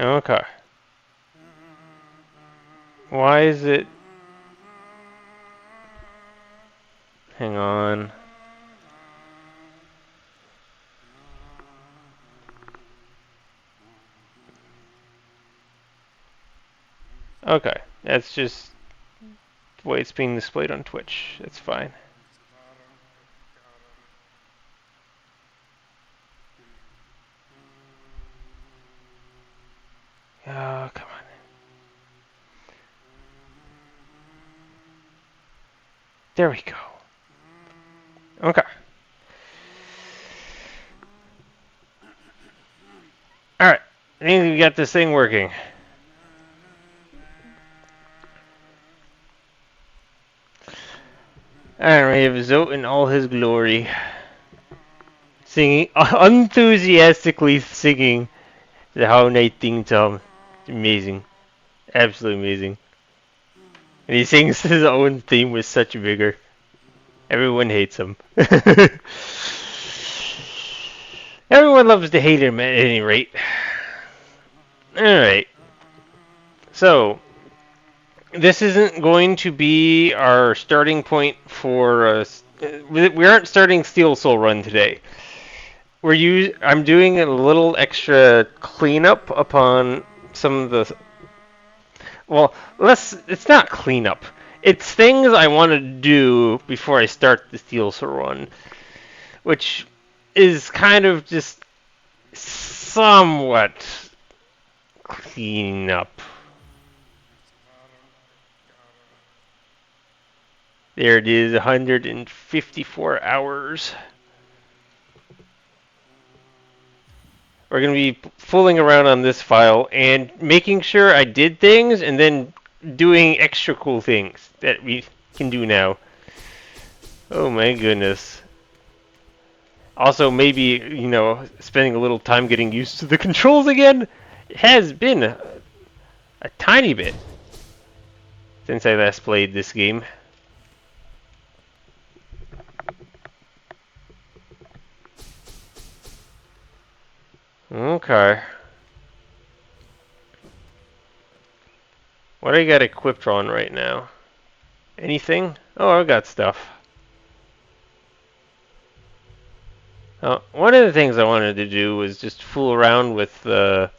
Okay. Why is it... Hang on. Okay. That's just the way it's being displayed on Twitch. That's fine. Oh, come on. There we go. Okay. Alright. I think we got this thing working. Alright, we have Zote in all his glory. Singing, enthusiastically singing the Hollow Knight theme song. Amazing. Absolutely amazing. And he sings his own theme with such vigor. Everyone hates him. Everyone loves to hate him at any rate. Alright. So, this isn't going to be our starting point for... we aren't starting Steel Soul Run today. I'm doing a little extra cleanup upon some of the... Well, it's not cleanup. It's things I want to do before I start the Steel Soul Run. Which is kind of just somewhat cleanup. There it is, 154 hours. We're going to be fooling around on this file and making sure I did things and then doing extra cool things that we can do now. Oh my goodness. Also, maybe, spending a little time getting used to the controls again. It has been a tiny bit since I last played this game. Okay. What do I got equipped on right now? Anything? Oh, I got stuff. One of the things I wanted to do was just fool around with the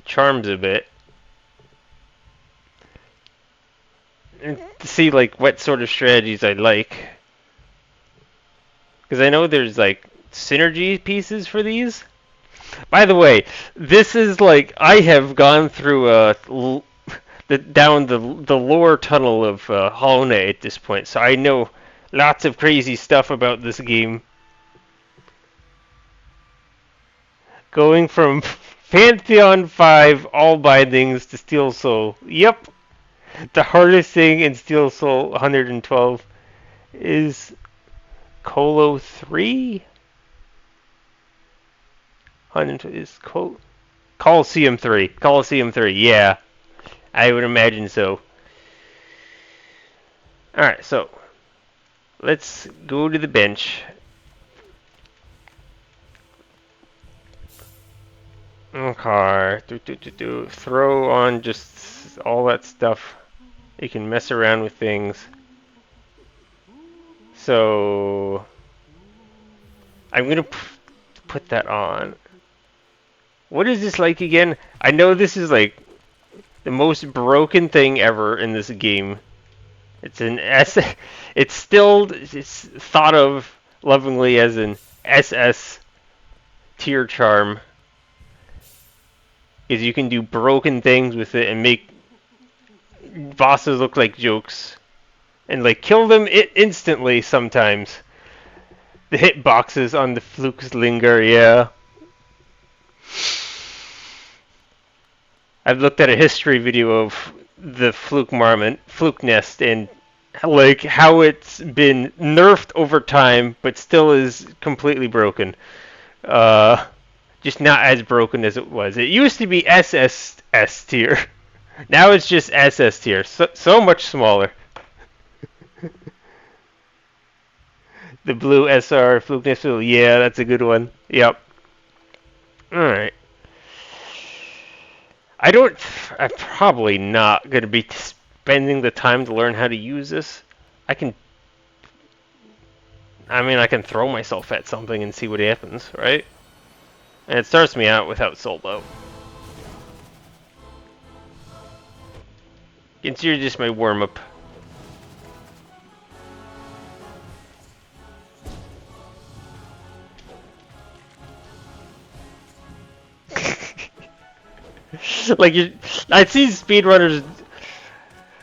charms a bit. And to see, like, what sort of strategies I like. Because I know there's, like, synergy pieces for these. By the way, this is like I have gone through down the lore tunnel of Hollow Knight at this point, so I know lots of crazy stuff about this game. Going from Pantheon 5 all bindings to Steel Soul. Yep, the hardest thing in Steel Soul 112 is Colo 3. Is Coliseum 3. Coliseum 3, yeah. I would imagine so. Alright, so let's go to the bench. Okay. Throw on just all that stuff. You can mess around with things. So I'm going to put that on. What is this like again? I know this is like the most broken thing ever in this game. It's it's thought of lovingly as an SS tier charm. Because you can do broken things with it and make bosses look like jokes. And like kill them instantly sometimes. The hitboxes on the flukes linger, yeah. I've looked at a history video of the fluke nest, and like how it's been nerfed over time, but still is completely broken. Just not as broken as it was. It used to be SSS tier. Now it's just SS tier. So much smaller. The blue SR fluke nest. Yeah, that's a good one. Yep. All right. I don't. I'm probably not going to be spending the time to learn how to use this. I can. I mean, I can throw myself at something and see what happens, right? And it starts me out without solo. Consider just my warm-up. Like, I see speedrunners,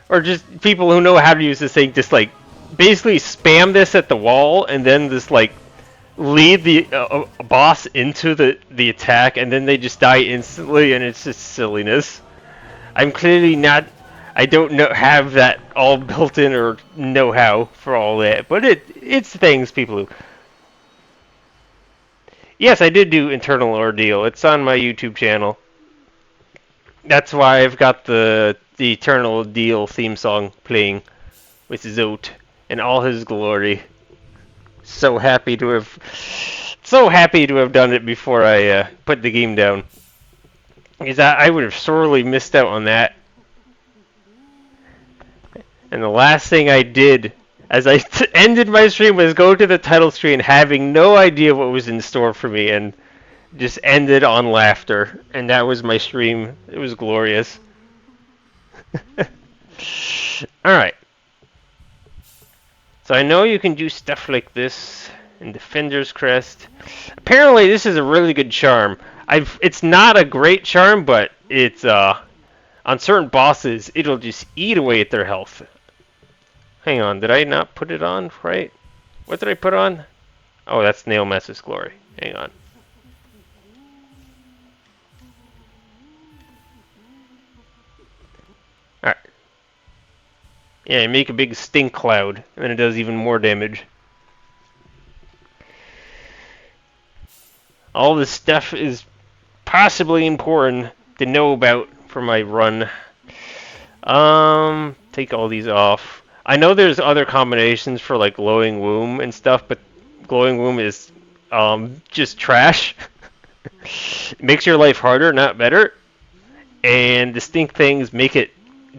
or just people who know how to use this thing, just like, basically spam this at the wall, and then just like, lead the boss into the attack, and then they just die instantly, and it's just silliness. I'm clearly not. I don't have that all built in or know how for all that, but it's things people do. Yes, I did do Internal Ordeal. It's on my YouTube channel. That's why I've got the Eternal Ordeal theme song playing with Zote in all his glory. So happy to have done it before I put the game down. Because I would have sorely missed out on that. And the last thing I did as I ended my stream was go to the title screen having no idea what was in store for me and just ended on laughter. And that was my stream. It was glorious. Alright. So I know you can do stuff like this in Defender's Crest. Apparently this is a really good charm. It's not a great charm, but it's on certain bosses it'll just eat away at their health. Hang on, did I not put it on right? What did I put on? Oh, that's Nail Master's Glory. Hang on. Alright. Yeah, you make a big stink cloud, and then it does even more damage. All this stuff is possibly important to know about for my run. Take all these off. I know there's other combinations for like glowing womb and stuff, but glowing womb is just trash. It makes your life harder, not better. And the stink things make it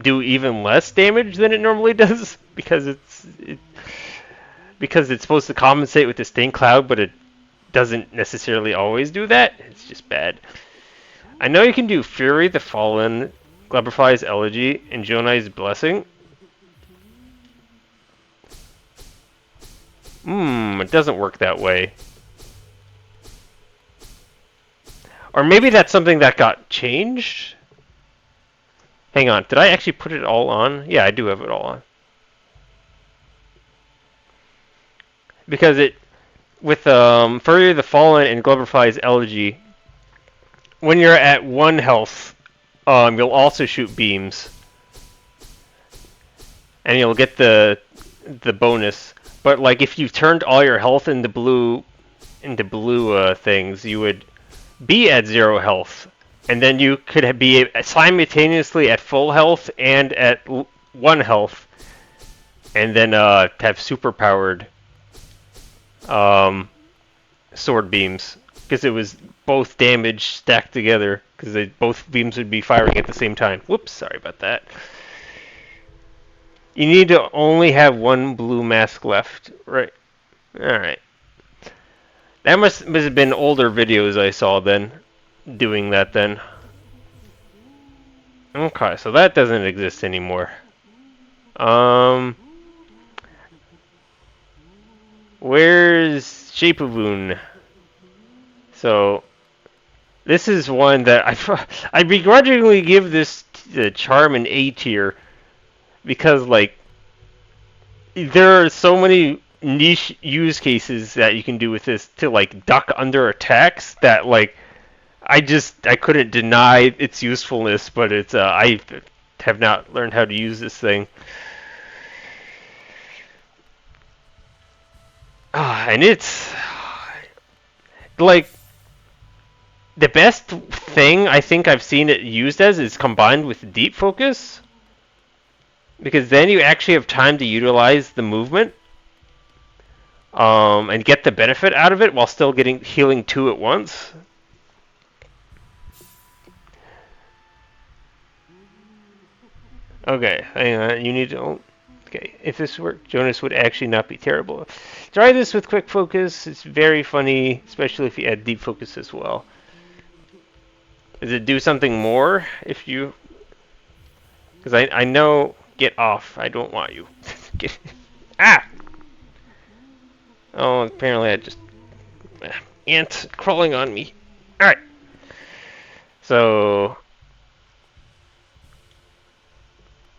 do even less damage than it normally does because it's supposed to compensate with the stink cloud, but it doesn't necessarily always do that. It's just bad. I know you can do Fury the Fallen, Glubberfly's Elegy, and Jonai's Blessing. It doesn't work that way. Or maybe that's something that got changed? Hang on, did I actually put it all on? Yeah, I do have it all on. Because with Fury the Fallen and Glubberfly's Elegy, when you're at 1 health, you'll also shoot beams. And you'll get the bonus. But like if you turned all your health into blue things, you would be at 0 health. And then you could be simultaneously at full health and at 1 health. And then have super powered sword beams. Because it was both damage stacked together. Because both beams would be firing at the same time. Whoops, sorry about that. You need to only have 1 blue mask left. Right. Alright. That must have been older videos I saw then. Doing that then. Okay, so that doesn't exist anymore. Where's Shape of Woon? So, this is one that I begrudgingly give this charm an A tier. Because, like, there are so many niche use cases that you can do with this to, like, duck under attacks that, like, I couldn't deny its usefulness, but it's, I have not learned how to use this thing. And it's, like, the best thing I think I've seen it used as is combined with deep focus. Because then you actually have time to utilize the movement and get the benefit out of it while still healing 2 at once. Okay, hang on. You need to. Oh, okay, if this worked, Jonas would actually not be terrible. Try this with quick focus. It's very funny, especially if you add deep focus as well. Does it do something more if you? Because I know. Get off. I don't want you. Get, ah! Oh, apparently I just ant crawling on me. All right. So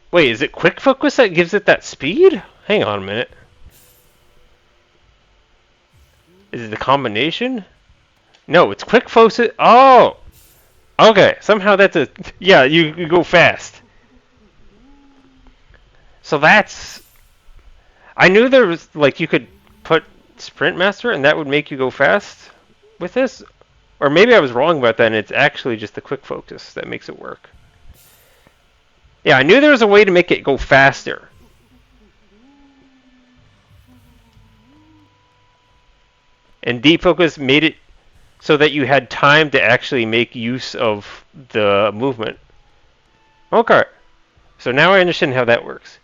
wait, is it quick focus that gives it that speed? Hang on a minute. Is it the combination? No, it's quick focus. Oh, okay. Somehow that's a yeah. You go fast. So that's. I knew there was like you could put Sprint Master and that would make you go fast with this, or maybe I was wrong about that. And it's actually just the quick focus that makes it work. Yeah, I knew there was a way to make it go faster. And deep focus made it so that you had time to actually make use of the movement. Okay. So now I understand how that works.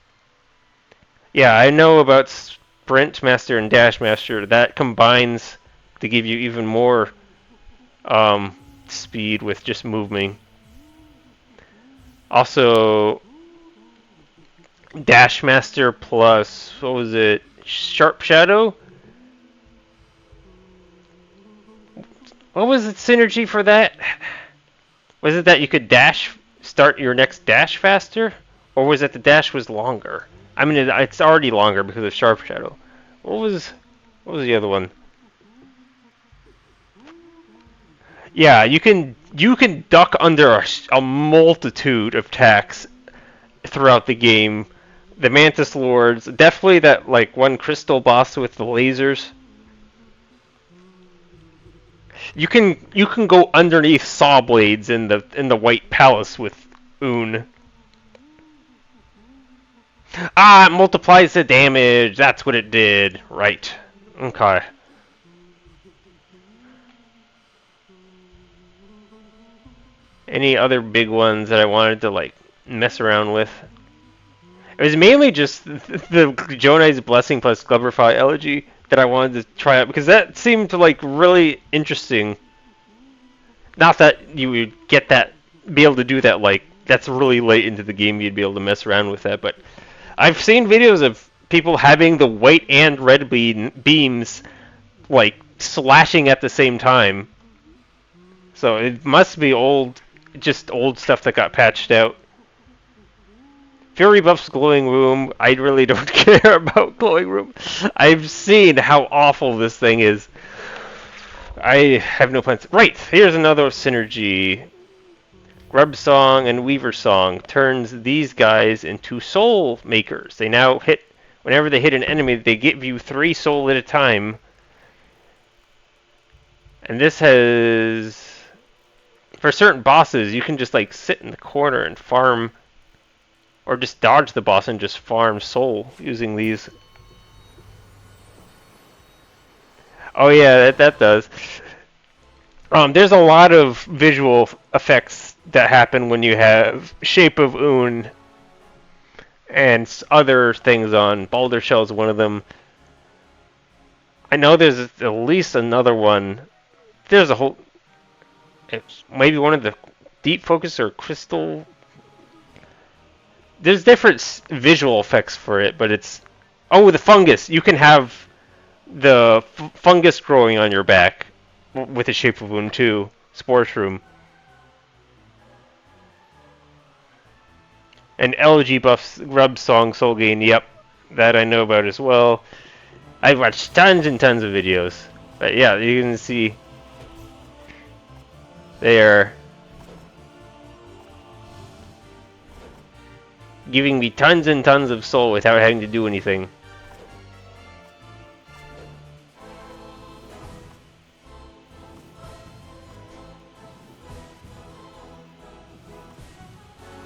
Yeah, I know about Sprint Master and Dash Master. That combines to give you even more speed with just moving. Also, Dash Master plus, what was it? Sharp Shadow? What was the synergy for that? Was it that you could start your next dash faster? Or was it the dash was longer? I mean, it's already longer because of Sharp Shadow. What was the other one? Yeah, you can duck under a multitude of attacks throughout the game. The Mantis Lords, definitely that like one crystal boss with the lasers. You can go underneath saw blades in the White Palace with Un. Ah, it multiplies the damage. That's what it did. Right. Okay. Any other big ones that I wanted to like mess around with? It was mainly just the Jonai's Blessing plus Gloverify Elegy that I wanted to try out because that seemed to like really interesting. Not that you would get that, be able to do that like that's really late into the game you'd be able to mess around with that, but I've seen videos of people having the white and red beams like slashing at the same time. So it must be old, just old stuff that got patched out. Fury buffs Glowing Room. I really don't care about Glowing Room. I've seen how awful this thing is. I have no plans. Right, here's another synergy. Grub Song and Weaver Song turns these guys into soul makers. They now hit, whenever they hit an enemy, they give you 3 soul at a time. And this has, for certain bosses, you can just like sit in the corner and farm, or just dodge the boss and just farm soul using these. Oh yeah, that does. There's a lot of visual effects that happen when you have Shape of Un and other things on. Boulder Shell is one of them. I know there's at least another one. There's a whole. It's maybe one of the deep focus or crystal. There's different visual effects for it, but it's. Oh, the fungus. You can have the fungus growing on your back with the Shape of Un too. Spore Shroom. And LG buffs Grub Song Soul Gain. Yep, that I know about as well. I've watched tons and tons of videos. But yeah, you can see they are giving me tons and tons of soul without having to do anything.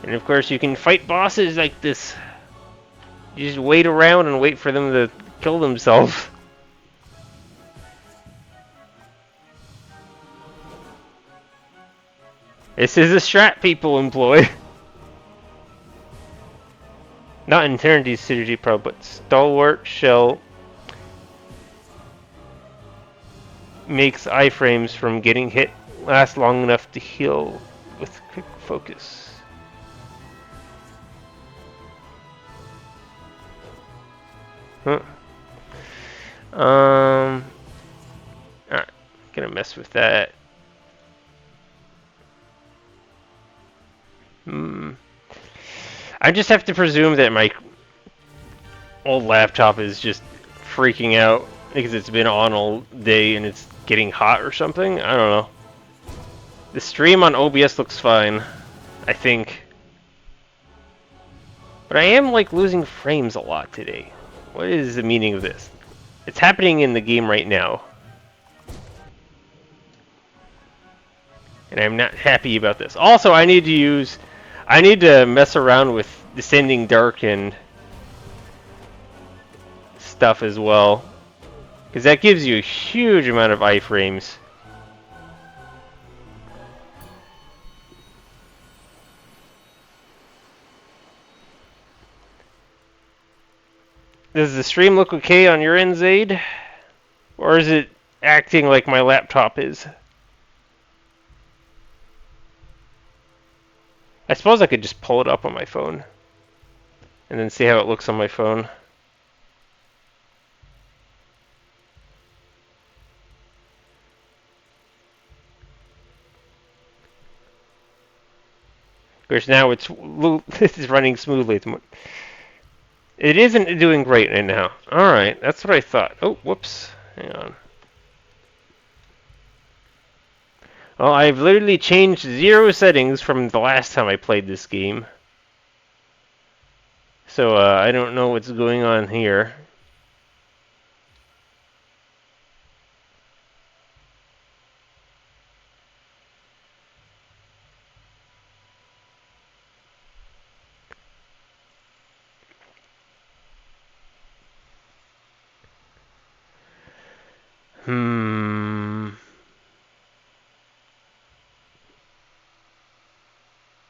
And of course you can fight bosses like this. You just wait around and wait for them to kill themselves. This is a strat people employ. Not Eternity Synergy Pro, but Stalwart Shell makes iframes from getting hit last long enough to heal with quick focus. Huh. Alright, gonna mess with that. I just have to presume that my old laptop is just freaking out because it's been on all day and it's getting hot or something. I don't know. The stream on OBS looks fine, I think. But I am like losing frames a lot today. What is the meaning of this? It's happening in the game right now. And I'm not happy about this. Also, I need to mess around with Descending Dark and stuff as well. Because that gives you a huge amount of iframes. Does the stream look okay on your end, Zaid? Or is it acting like my laptop is? I suppose I could just pull it up on my phone. And then see how it looks on my phone. Of course, now it's running smoothly. It isn't doing great right now. Alright, that's what I thought. Oh, whoops. Hang on. Well, I've literally changed 0 settings from the last time I played this game. So, I don't know what's going on here.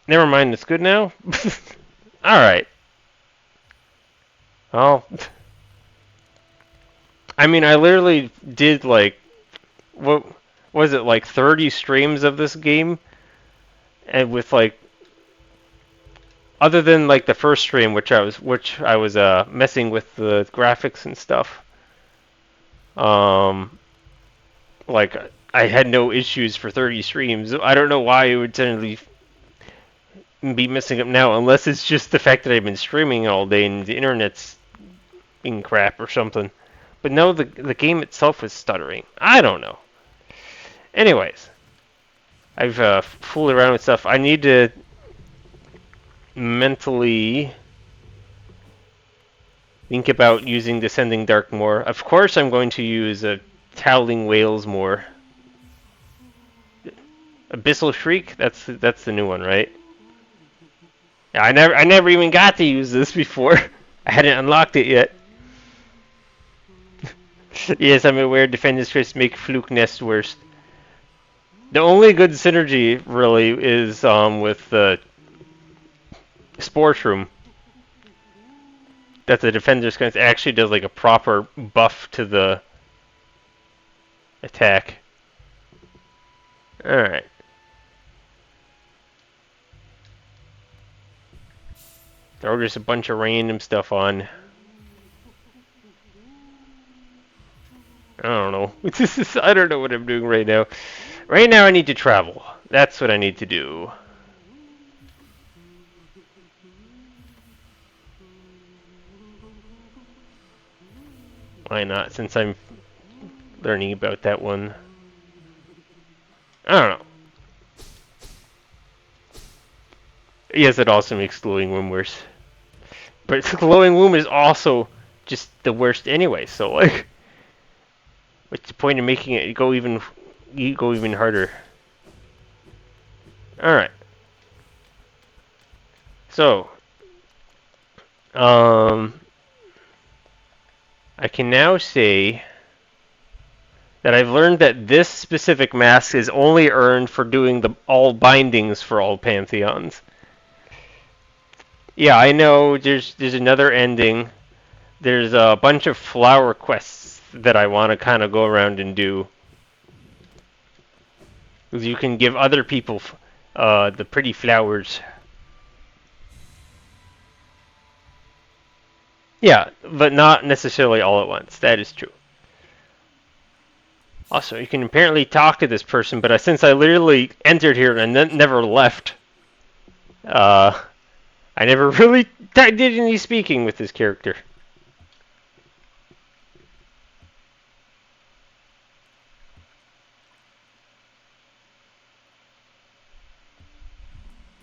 Never mind, it's good now? Alright. Well, I mean, I literally did like, what was it, like 30 streams of this game? And with like, other than like the first stream, which I was messing with the graphics and stuff. Like I had no issues for 30 streams. I don't know why it would suddenly be messing up now, unless it's just the fact that I've been streaming all day and the internet's being crap or something. But no, the game itself is stuttering. I don't know. Anyways, I've fooled around with stuff. I need to mentally think about using Descending Dark more. Of course, I'm going to use Howling Whales more. Abyssal Shriek. That's the new one, right? Yeah, I never even got to use this before. I hadn't unlocked it yet. Yes, I'm aware Defenders Chris make Fluke Nest worst. The only good synergy, really, is with the Spore Shroom. That the Defender's Chris actually does like a proper buff to the attack. Alright. Throw just a bunch of random stuff on. I don't know. I don't know what I'm doing right now. Right now I need to travel. That's what I need to do. Why not, since I'm learning about that one. I don't know. Yes, it also makes Glowing Womb worse. But Glowing Womb is also just the worst anyway, so like... What's the point of making it go even harder? Alright. So... I can now say that I've learned that this specific mask is only earned for doing all bindings for all Pantheons. Yeah, I know. There's another ending. There's a bunch of flower quests that I want to kind of go around and do. 'Cause you can give other people the pretty flowers. Yeah, but not necessarily all at once. That is true. Also, you can apparently talk to this person, but since I literally entered here and then never left, uh, I never really did any speaking with this character.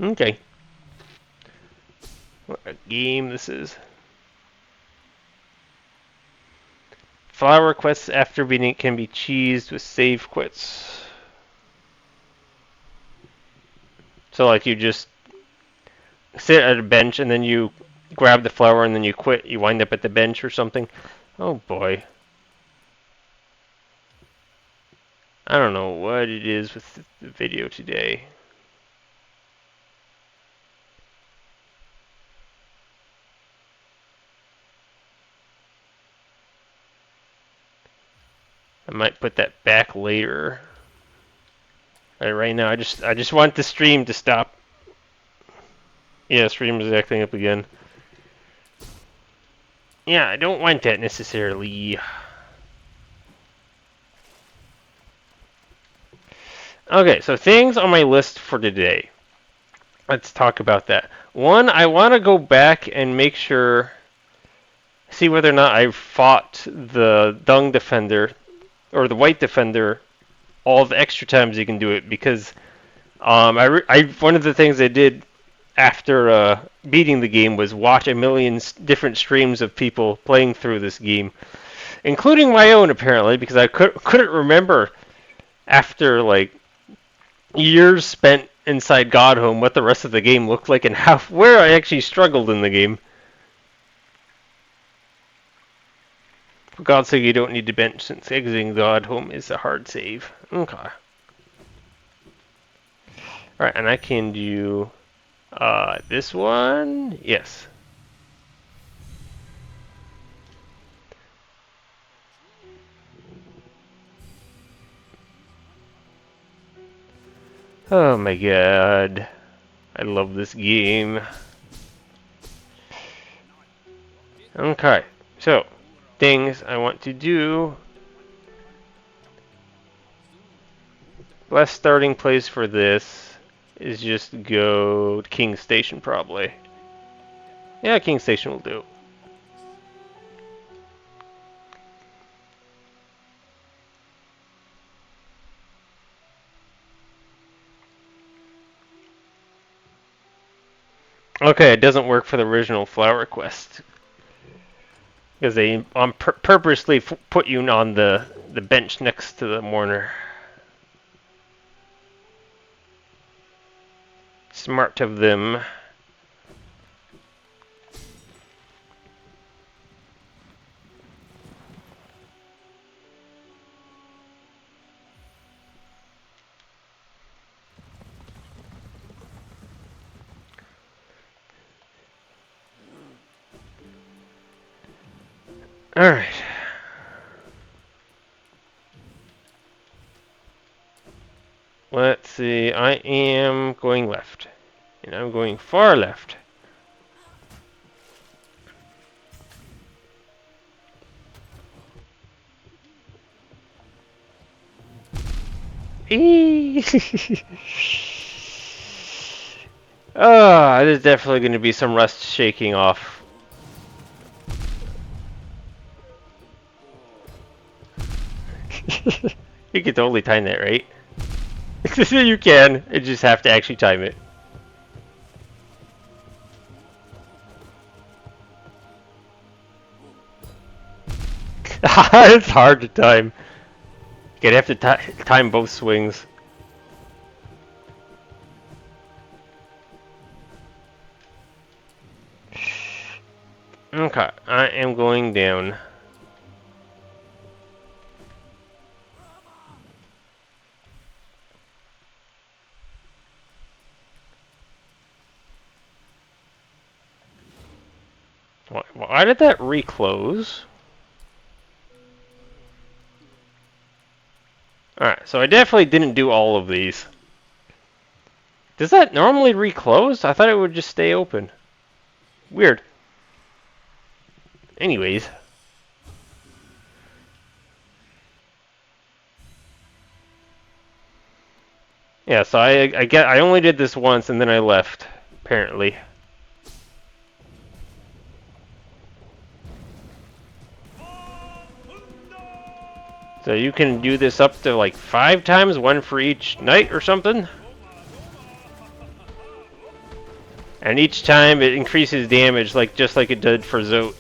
Okay. What a game this is. Flower quests after beating can be cheesed with save quits. So like you just sit at a bench and then you grab the flower and then you quit. You wind up at the bench or something. Oh boy. I don't know what it is with the video today. I might put that back later. Right now, I just want the stream to stop. Yeah, stream is acting up again. Yeah, I don't want that necessarily. Okay, so things on my list for today. Let's talk about that. One, I want to go back and make sure, see whether or not I've fought the Dung Defender or the White Defender all the extra times you can do it because one of the things I did after beating the game was watch a million different streams of people playing through this game, including my own apparently, because I couldn't remember after like years spent inside Godhome what the rest of the game looked like and how where I actually struggled in the game. For God's sake, you don't need to bench since exiting Godhome is a hard save. Okay. Alright, and I can do this one. Yes. Oh my god. I love this game. Okay, so things I want to do. Best starting place for this is just go to King Station probably. Yeah, King Station will do. Okay, it doesn't work for the original flower quest because they purposely put you on the bench next to the mourner. Smart of them. Alright. Let's see. I am going left. And I'm going far left. There's definitely going to be some rust shaking off. You can totally time that, right? You can. You just have to actually time it. It's hard to time. You'd have to time both swings. Okay, I am going down. why did that reclose? Alright, so I definitely didn't do all of these. Does that normally reclose? I thought it would just stay open. Weird. Anyways. Yeah, so I only did this once and then I left, apparently. So you can do this up to like 5 times, one for each night or something. And each time it increases damage, like just like it did for Zote.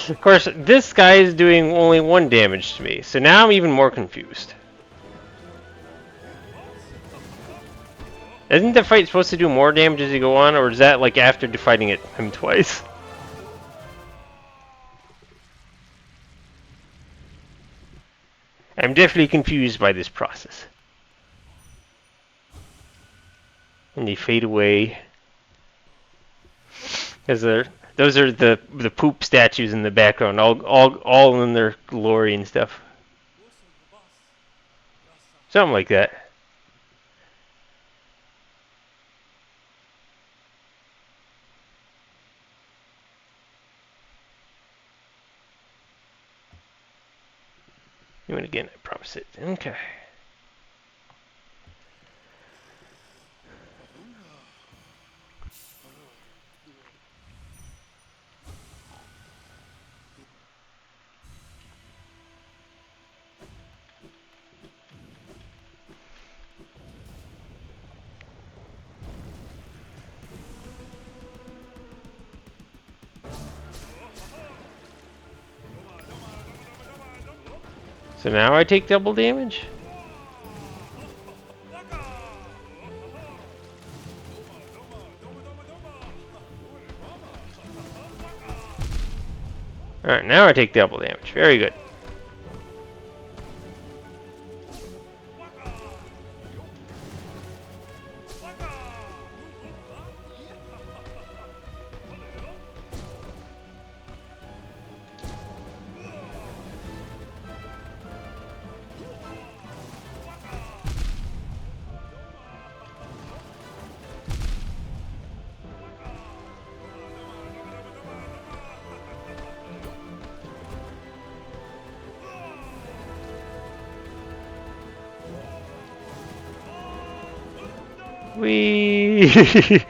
Of course, this guy is doing only 1 damage to me, so now I'm even more confused. Isn't the fight supposed to do more damage as you go on, or is that like after defeating him twice? I'm definitely confused by this process. And they fade away. Because those are the poop statues in the background, all in their glory and stuff. Something like that. And again, I promise it. Okay. So now I take double damage? Alright, now I take double damage. Very good. Whee!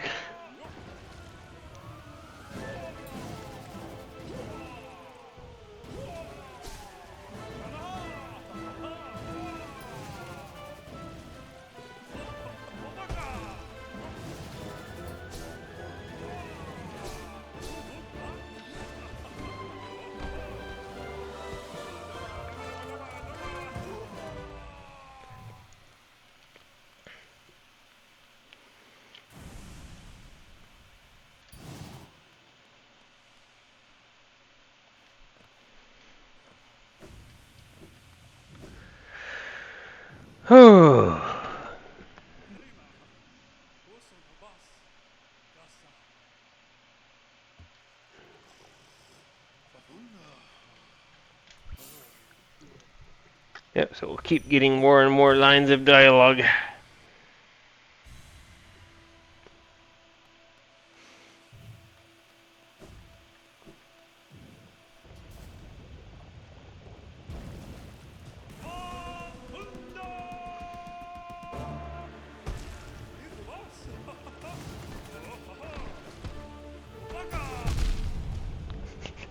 Yep, so we'll keep getting more and more lines of dialogue.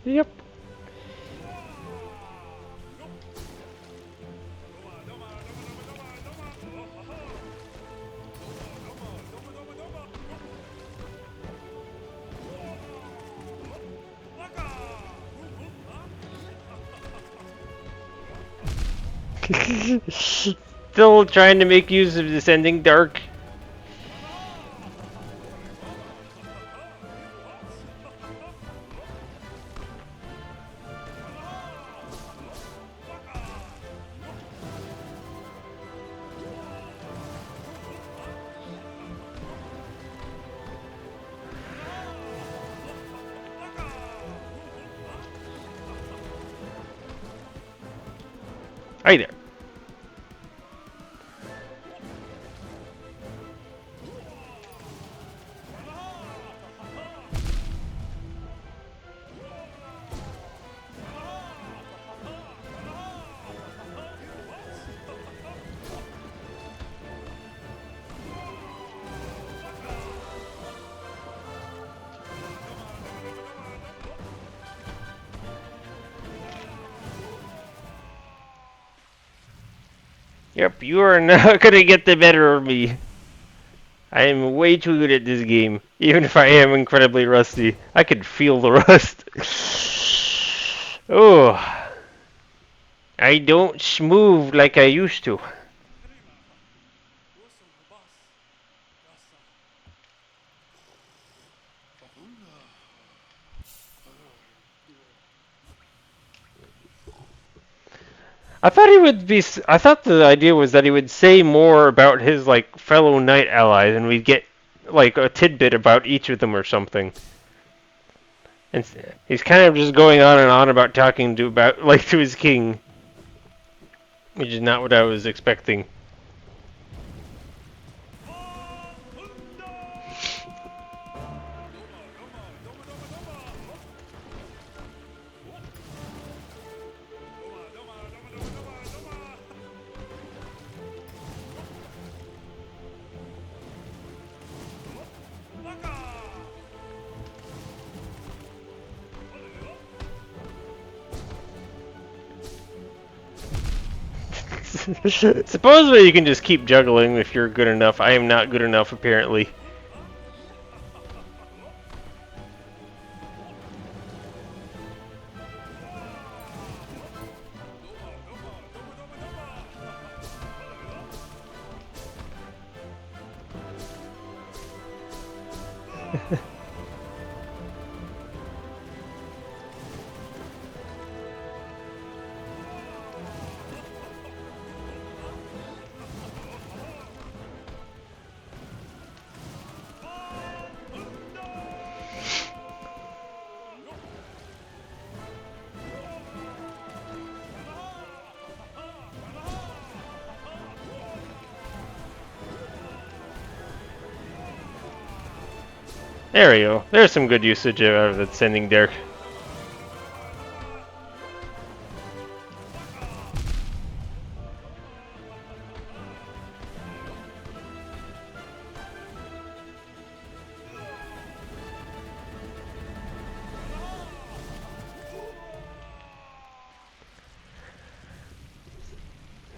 Yep. Still trying to make use of Descending Dark. Hi there. Yep, you are not gonna get the better of me. I am way too good at this game, even if I am incredibly rusty. I could feel the rust. Oh, I don't smooth like I used to. I thought he would be. I thought the idea was that he would say more about his like fellow knight allies, and we'd get like a tidbit about each of them or something. And he's kind of just going on and on about talking to about like to his king, which is not what I was expecting. Supposedly you can just keep juggling if you're good enough. I am not good enough, apparently. There we go. There's some good usage of the Descending Dark.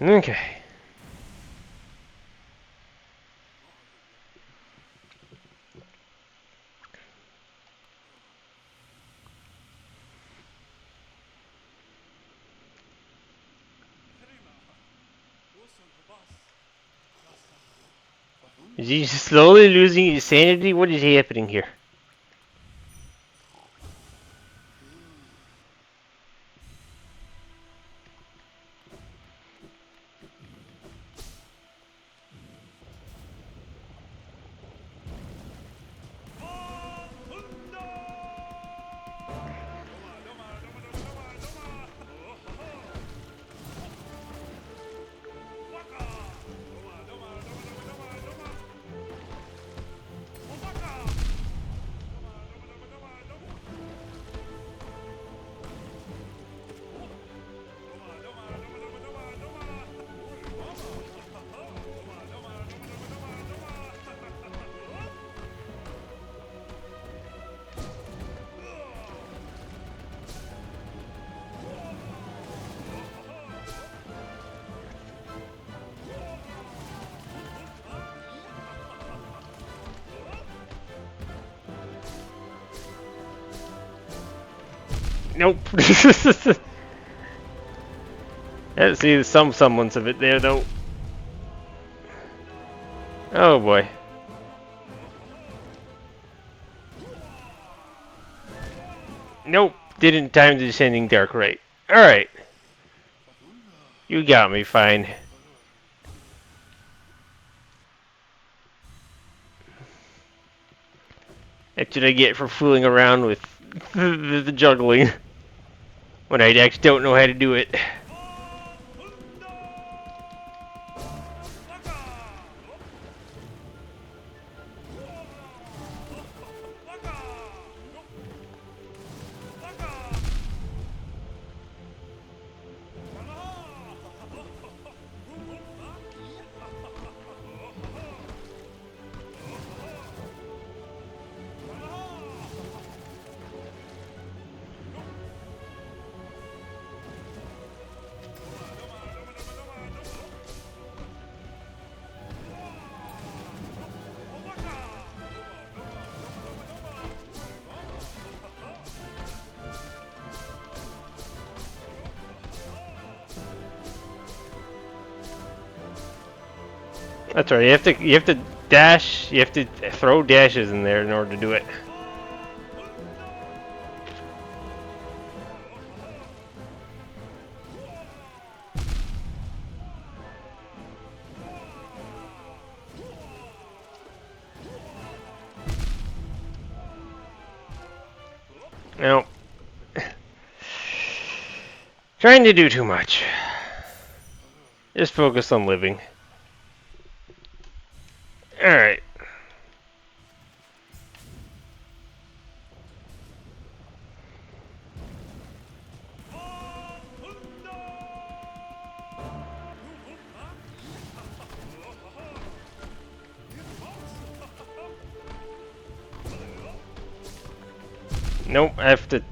Okay. Is he slowly losing his sanity? What is happening here? Nope. I see some semblance of it there, though. Oh boy. Nope. Didn't time the descending dark right. Alright. You got me fine. That's what I get for fooling around with the juggling when I actually don't know how to do it. That's right. You have to dash. You have to throw dashes in there in order to do it. No. Trying to do too much. Just focus on living. Alright. Nope, I have to...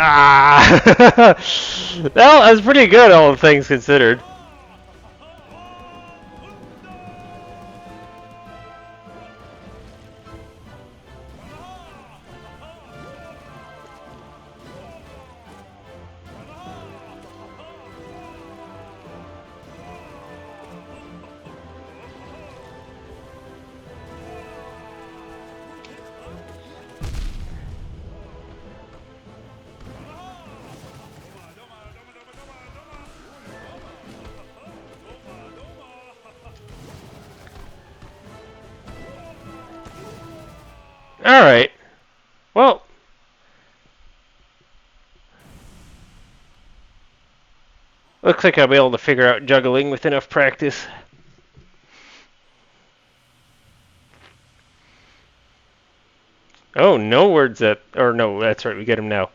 Ah! Well, that was pretty good, all things considered. Alright. Well... Looks like I'll be able to figure out juggling with enough practice. Oh, no words that... Or no, that's right, we get him now.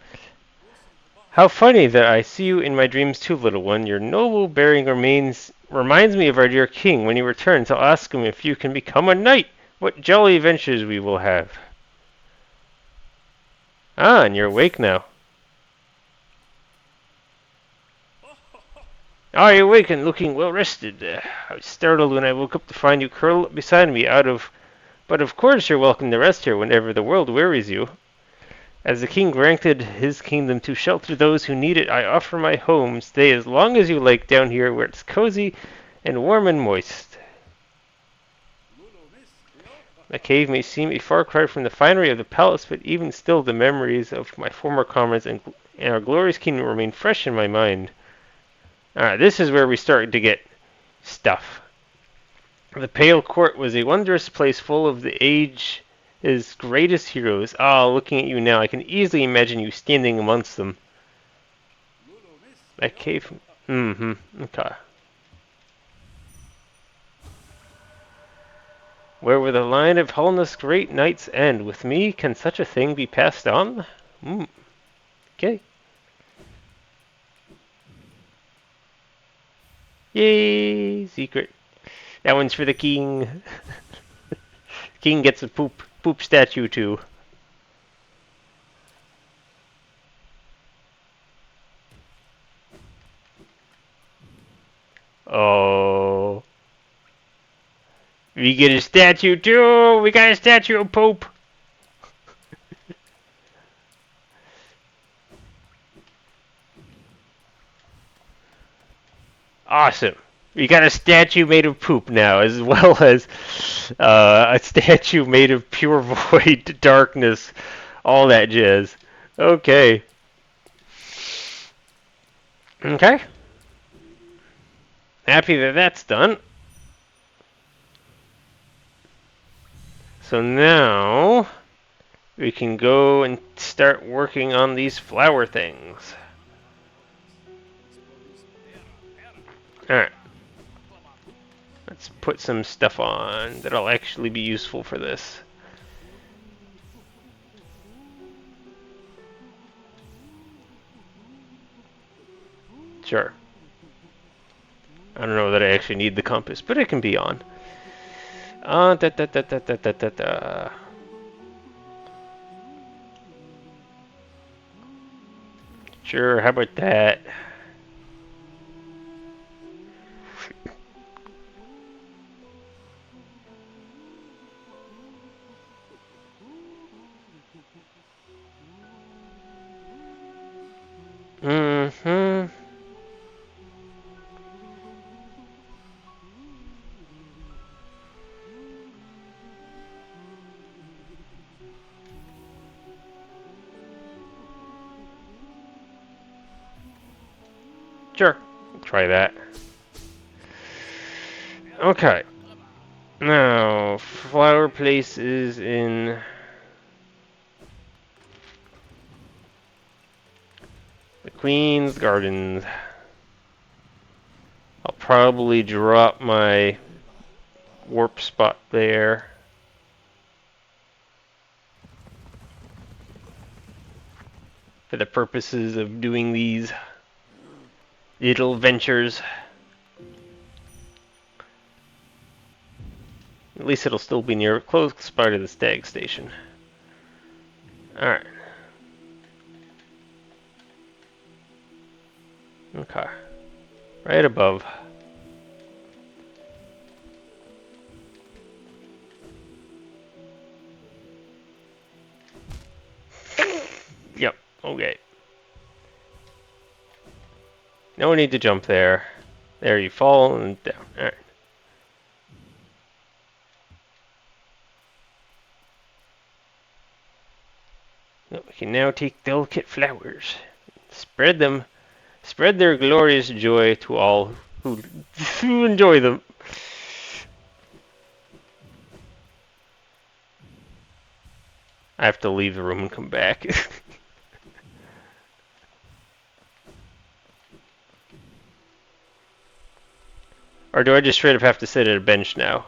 How funny that I see you in my dreams too, little one. Your noble bearing reminds me of our dear king. When he returns, I'll ask him if you can become a knight. What jolly adventures we will have. Ah, and you're awake now. Ah, you're awake and looking well rested. I was startled when I woke up to find you curled up beside me But of course you're welcome to rest here whenever the world wearies you. As the king granted his kingdom to shelter those who need it, I offer my home. Stay as long as you like down here where it's cozy and warm and moist. The cave may seem a far cry from the finery of the palace, but even still the memories of my former comrades and our glorious kingdom remain fresh in my mind. Alright, this is where we start to get stuff. The Pale Court was a wondrous place full of the age's greatest heroes. Ah, looking at you now, I can easily imagine you standing amongst them. That cave... okay. Where will the line of Holness great knights end? With me, can such a thing be passed on? Okay. Yay! Secret. That one's for the king. King gets a poop statue too. We get a statue too. We got a statue of Pope. Awesome. We got a statue made of poop now, as well as a statue made of pure void, darkness, all that jazz. Okay. Okay. Happy that that's done. So now we can go and start working on these flower things. Alright. Let's put some stuff on that'll actually be useful for this. Sure. I don't know that I actually need the compass, but it can be on. Da, da, da, da, da, da, da, da. Sure, how about that? Mm-hmm. Sure. Try that. Okay. Now, flower places in the Queen's Gardens. I'll probably drop my warp spot there. For the purposes of doing these little ventures. At least it'll still be near close by to the stag station. Alright. Okay. Right above. Yep, okay. No need to jump there. There you fall and down. Alright. We can now take delicate flowers. Spread them. Spread their glorious joy to all who enjoy them. I have to leave the room and come back. Or do I just straight up have to sit at a bench now?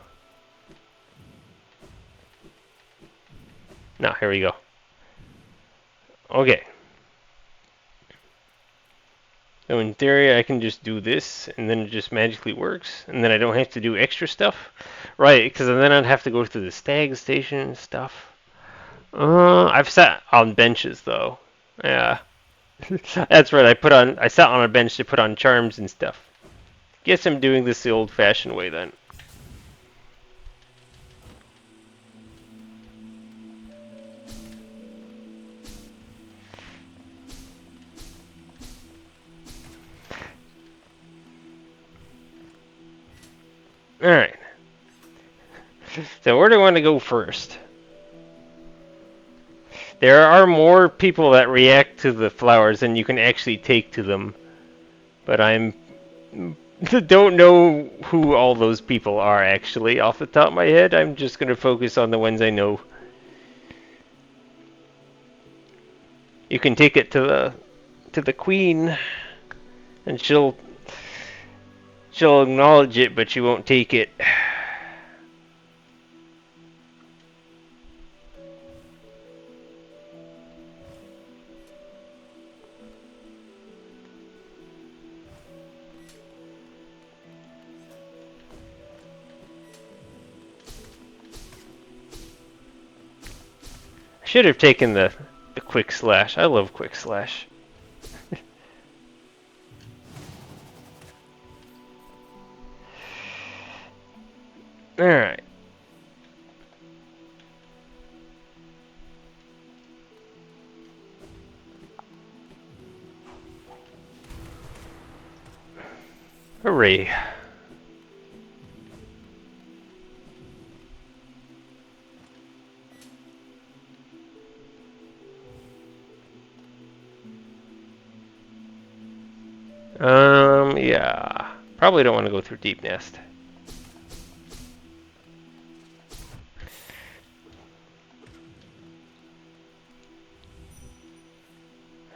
No, here we go. Okay. So in theory, I can just do this, and then it just magically works, and then I don't have to do extra stuff. Right, because then I'd have to go to the stag station and stuff. I've sat on benches though. Yeah, that's right. I sat on a bench to put on charms and stuff. Guess I'm doing this the old-fashioned way then. Alright. So where do I want to go first? There are more people that react to the flowers than you can actually take to them. But I'm don't know who all those people are actually off the top of my head. I'm just going to focus on the ones I know. You can take it to the queen and she'll acknowledge it, but she won't take it. I should have taken the quick slash. I love quick slash. Alright. Hooray. Yeah. Probably don't want to go through Deep Nest.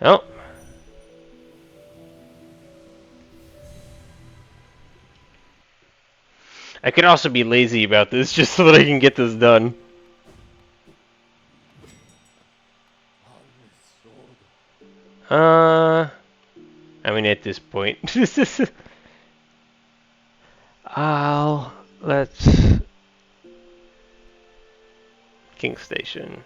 Oh. I could also be lazy about this just so that I can get this done. I mean, at this point. Let's... King Station.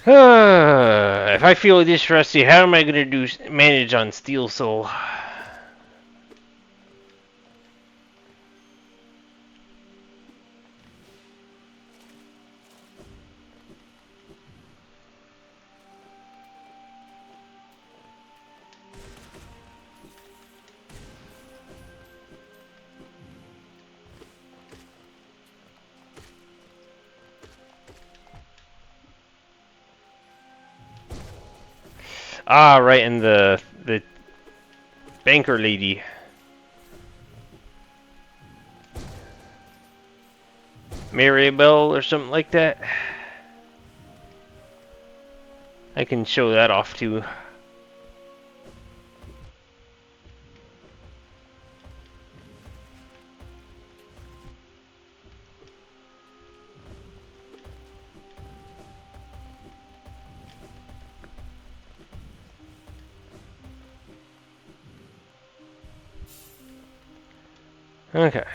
If I feel this rusty, how am I gonna manage on Steel Soul? Ah, right, and the banker lady. Maribel or something like that. I can show that off too. Okay.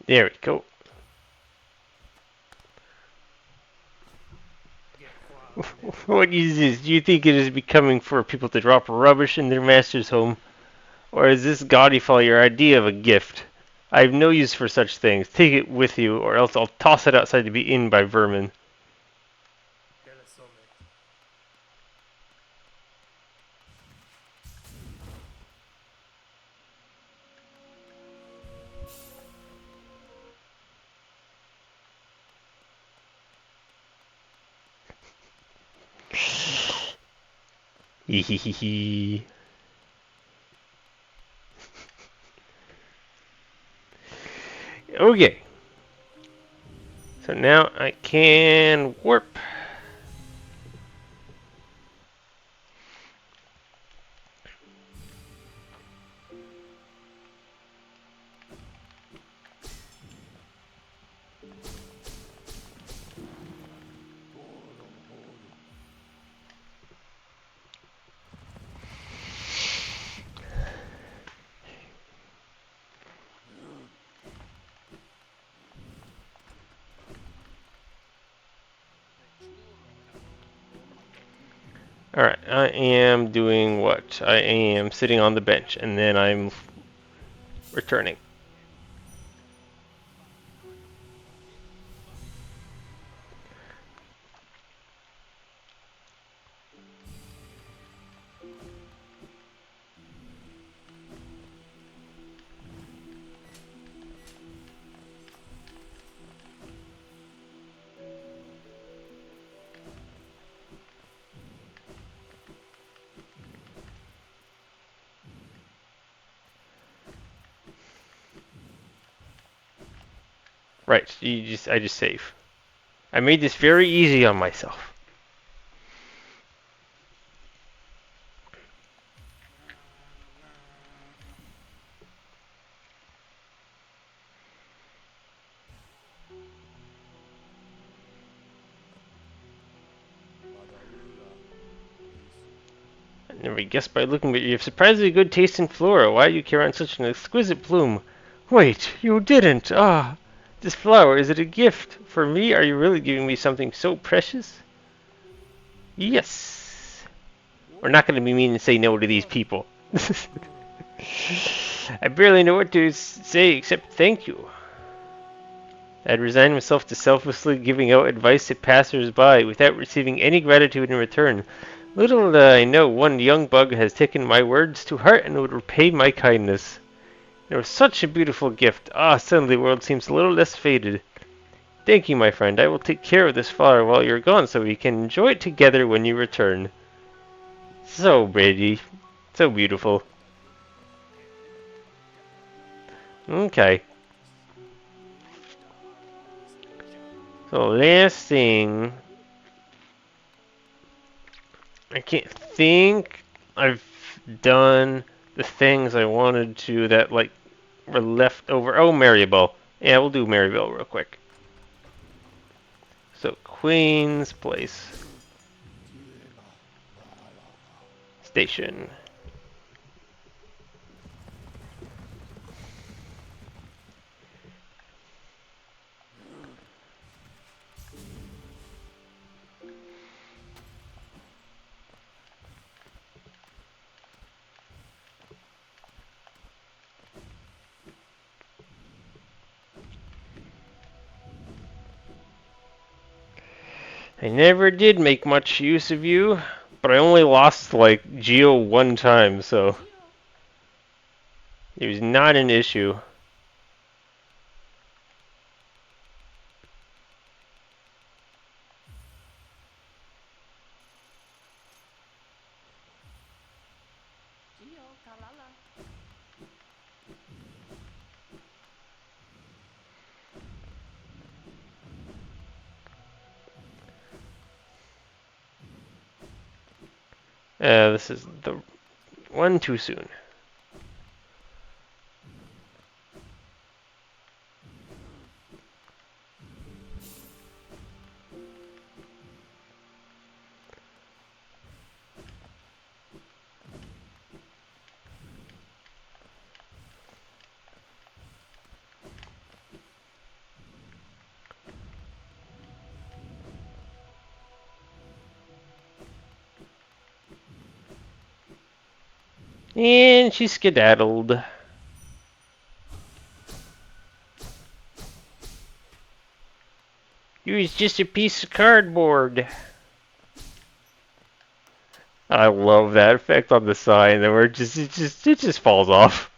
There we go. What is this? Do you think it is becoming for people to drop rubbish in their master's home? Or is this gaudy folly your idea of a gift? I have no use for such things. Take it with you, or else I'll toss it outside to be eaten by vermin. Hehehe. Okay. So now I can warp. Alright, I am doing what? I am sitting on the bench, and then I'm returning. Right, I just save. I made this very easy on myself. I never guessed by looking at you. You have surprisingly good taste in flora. Why do you carry on such an exquisite plume? Wait, you didn't. Ah, this flower, is it a gift? For me? Are you really giving me something so precious? Yes. We're not going to be mean and say no to these people. I barely know what to say except thank you. I'd resigned myself to selflessly giving out advice to passers-by without receiving any gratitude in return. Little did I know one young bug has taken my words to heart and would repay my kindness. It was such a beautiful gift. Ah, suddenly the world seems a little less faded. Thank you, my friend. I will take care of this flower while you're gone so we can enjoy it together when you return. So pretty. So beautiful. Okay. So last thing, I can't think I've done the things I wanted to that like were left over. Oh, Maribel. Yeah, we'll do Maribel real quick. So Queen's Place Station. I never did make much use of you, but I only lost like Geo one time, so it was not an issue. This is the one too soon. And she skedaddled. You was just a piece of cardboard. I love that effect on the sign where it just falls off.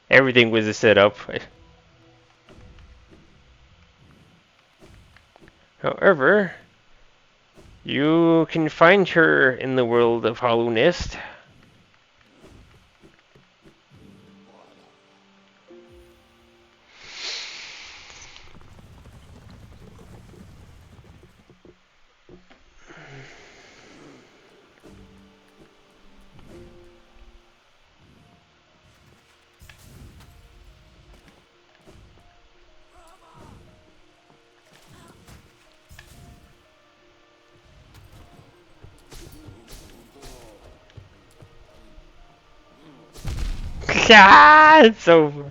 Everything was a setup. However, you can find her in the world of Hollow Nest. Ah, it's over.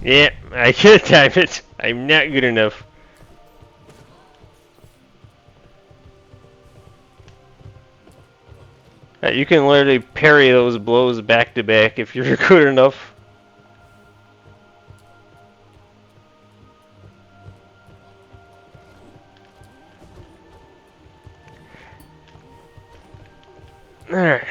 Yeah, I can't time it. I'm not good enough. You can literally parry those blows back to back if you're good enough. Alright.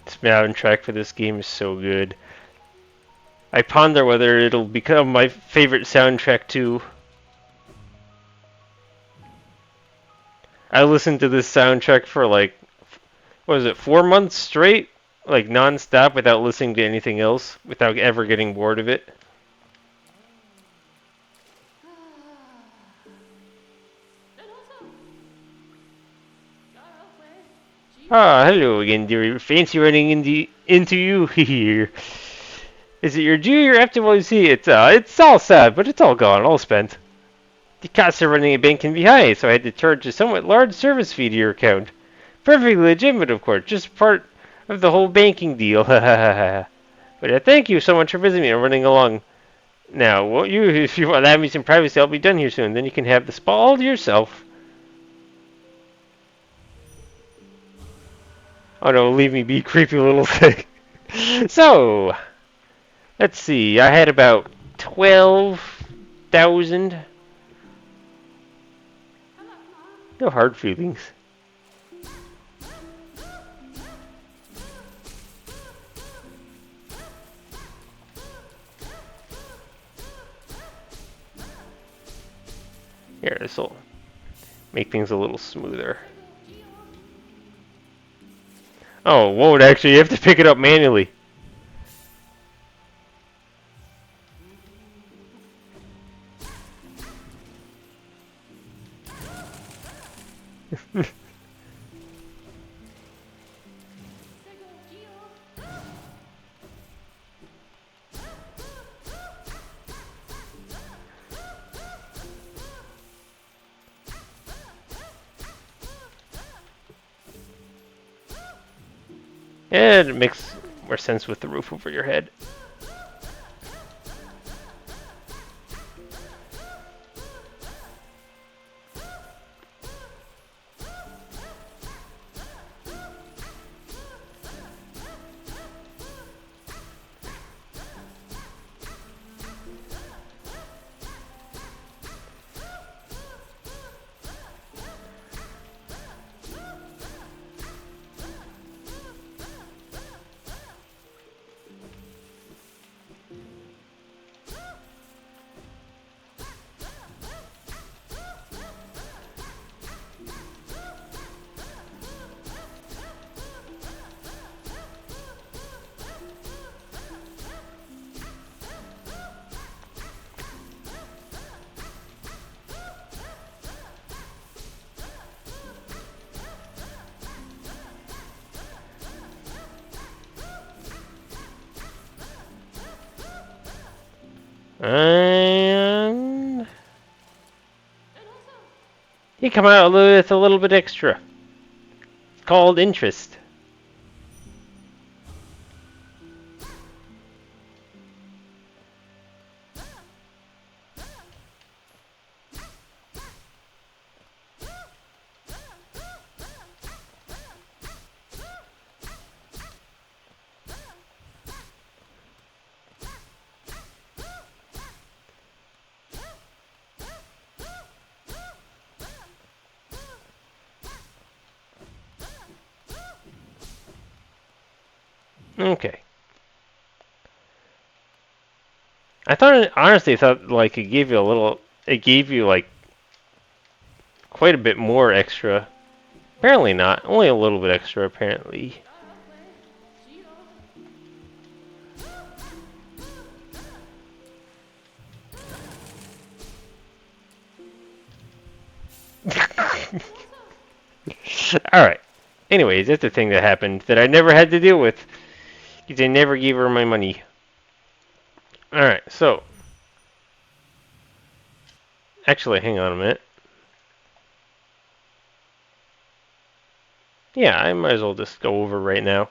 This soundtrack for this game is so good. I ponder whether it'll become my favorite soundtrack too. I listened to this soundtrack for like, what was it, 4 months straight? Like non-stop without listening to anything else, without ever getting bored of it. Ah, hello again, dearie. Fancy running into you here. Is it your due? You're after what you see? It's all sad, but it's all gone, all spent. The costs of running a bank can be high, so I had to charge a somewhat large service fee to your account. Perfectly legitimate, of course, just part of the whole banking deal. But thank you so much for visiting me and running along. Now, won't you, if you allow me some privacy, I'll be done here soon. Then you can have the spa all to yourself. Oh no, leave me be, creepy little thing. So, let's see. I had about 12,000. No hard feelings. Here, this'll make things a little smoother. Oh, whoa, actually, you have to pick it up manually. And it makes more sense with the roof over your head. And you come out with a little bit extra. It's called interest. Okay. Honestly thought like it gave you like quite a bit more extra. Apparently not, only a little bit extra apparently. Alright. Anyways, that's the thing that happened that I never had to deal with. They never gave her my money. Alright, so. Actually, hang on a minute. Yeah, I might as well just go over right now.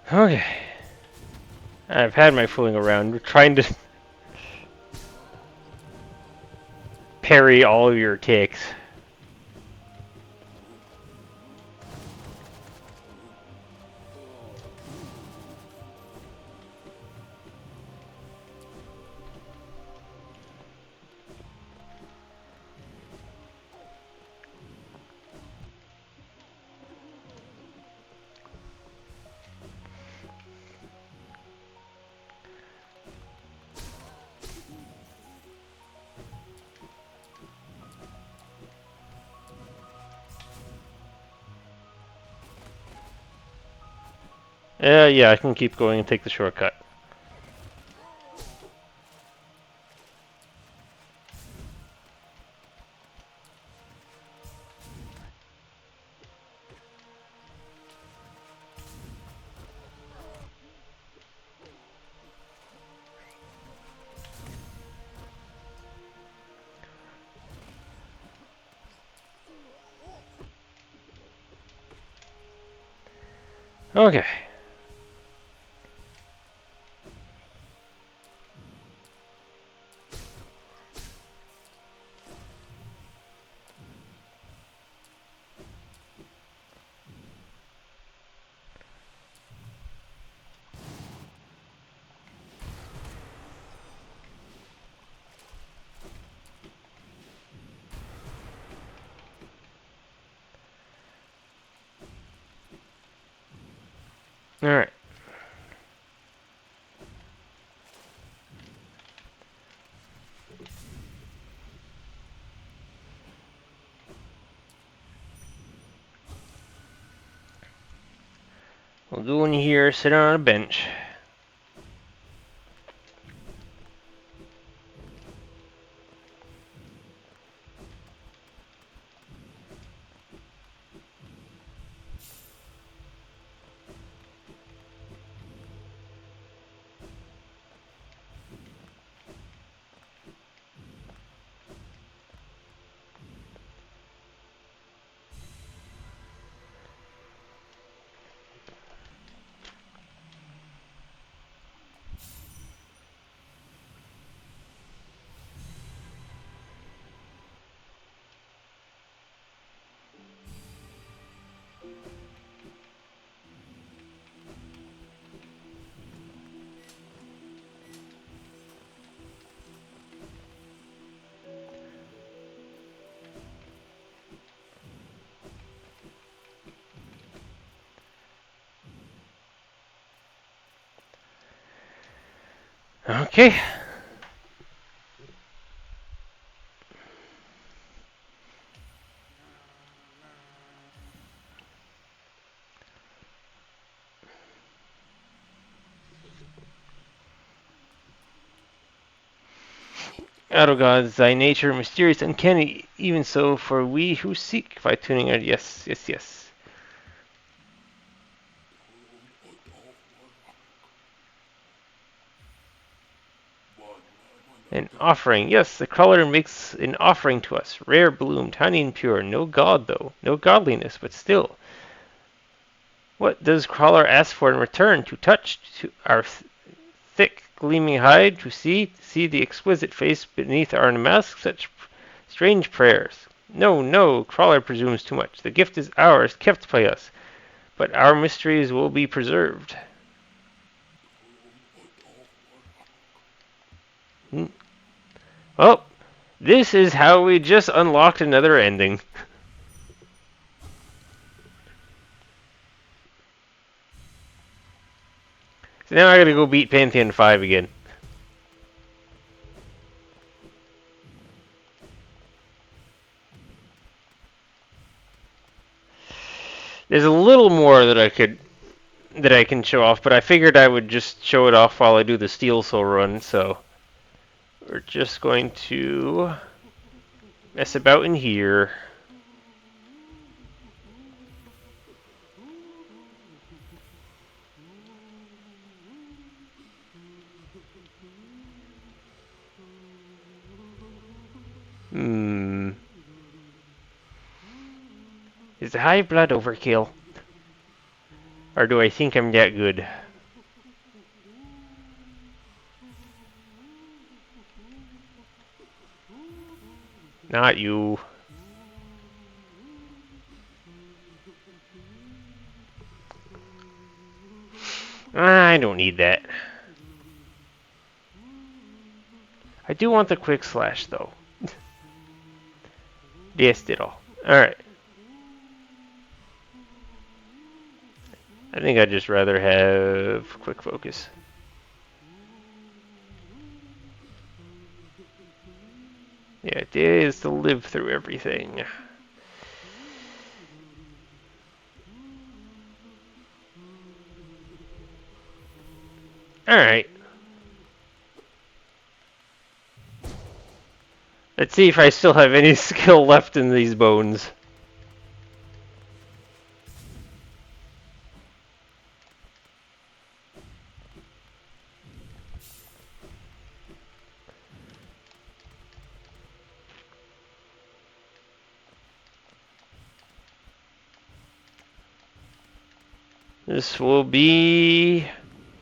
Okay. I've had my fooling around. We're trying to parry all of your attacks. Yeah, I can keep going and take the shortcut. Okay. Alright. We'll go in here, sit on a bench. Okay. Out of gods, thy nature mysterious, uncanny, even so for we who seek by tuning our yes, yes, yes. An offering, yes, the crawler makes an offering to us, rare bloom, tiny and pure, no god though, no godliness, but still. What does crawler ask for in return? To touch to our thick, gleaming hide, to see the exquisite face beneath our mask, such strange prayers. No, no, crawler presumes too much. The gift is ours, kept by us, but our mysteries will be preserved. Well, this is how we just unlocked another ending. So now I gotta go beat Pantheon 5 again. There's a little more that I can show off, but I figured I would just show it off while I do the Steel Soul run, so we're just going to mess about in here. Is the high blood overkill? Or do I think I'm that good? Not you. I don't need that. I do want the quick slash though. Yes, did all. Alright. I think I'd just rather have quick focus. Yeah, it is to live through everything. Alright. Let's see if I still have any skill left in these bones. This will be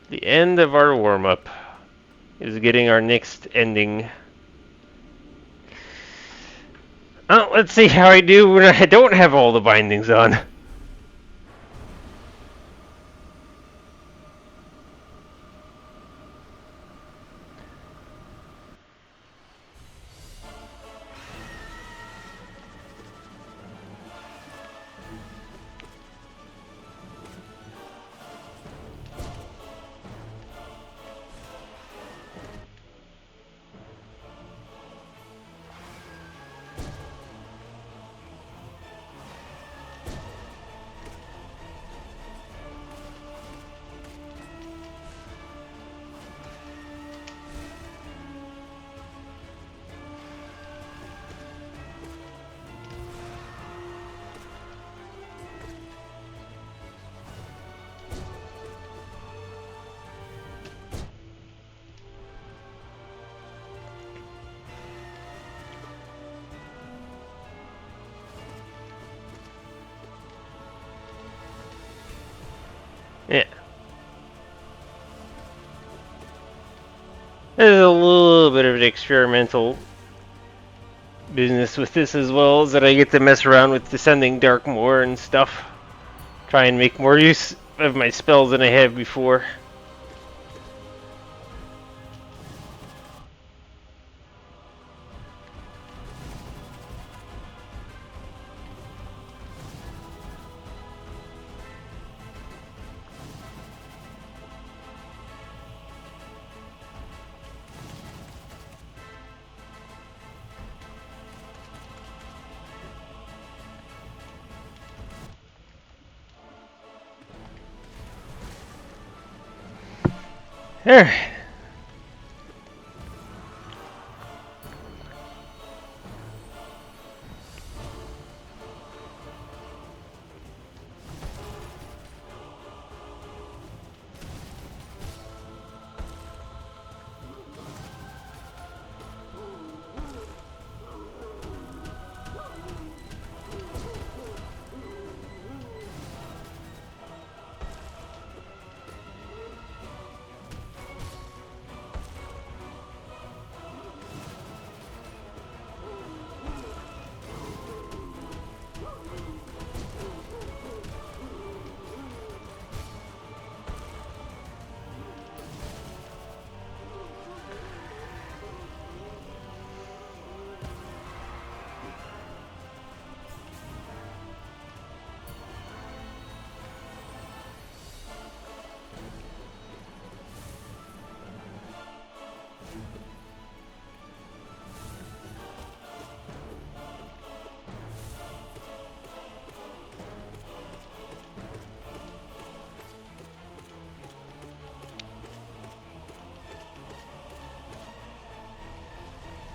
the end of our warm-up. Is getting our next ending. Oh, let's see how I do when I don't have all the bindings on. Yeah. There's a little bit of an experimental business with this as well, is that I get to mess around with Descending Dark more and stuff. Try and make more use of my spells than I have before. Alright.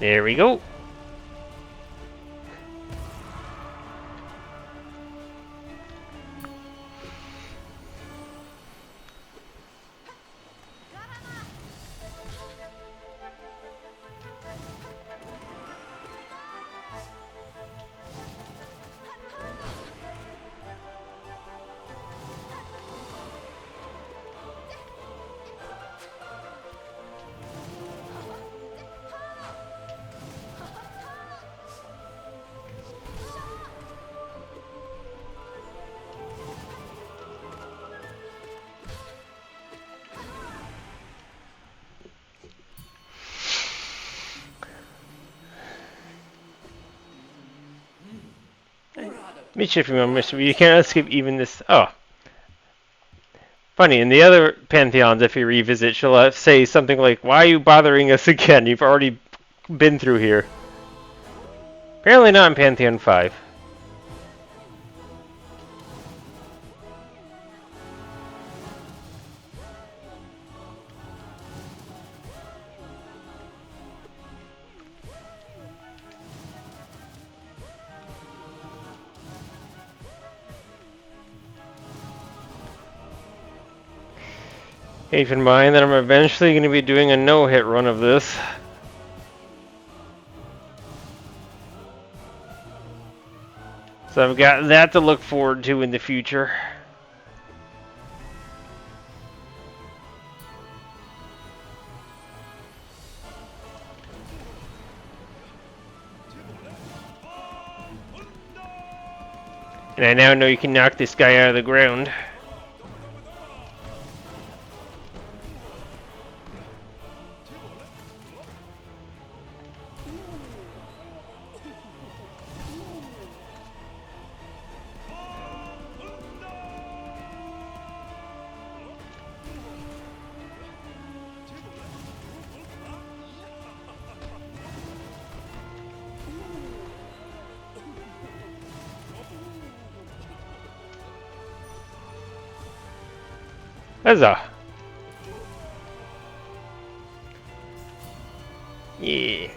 There we go. Mischief, remember, mischief. You can't escape even this. Oh. Funny, in the other Pantheons, if you revisit, she'll say something like, "Why are you bothering us again? You've already been through here." Apparently not in Pantheon 5. Keep in mind that I'm eventually going to be doing a no-hit run of this. So I've got that to look forward to in the future. And I now know you can knock this guy out of the ground. Huzzah! Yeah.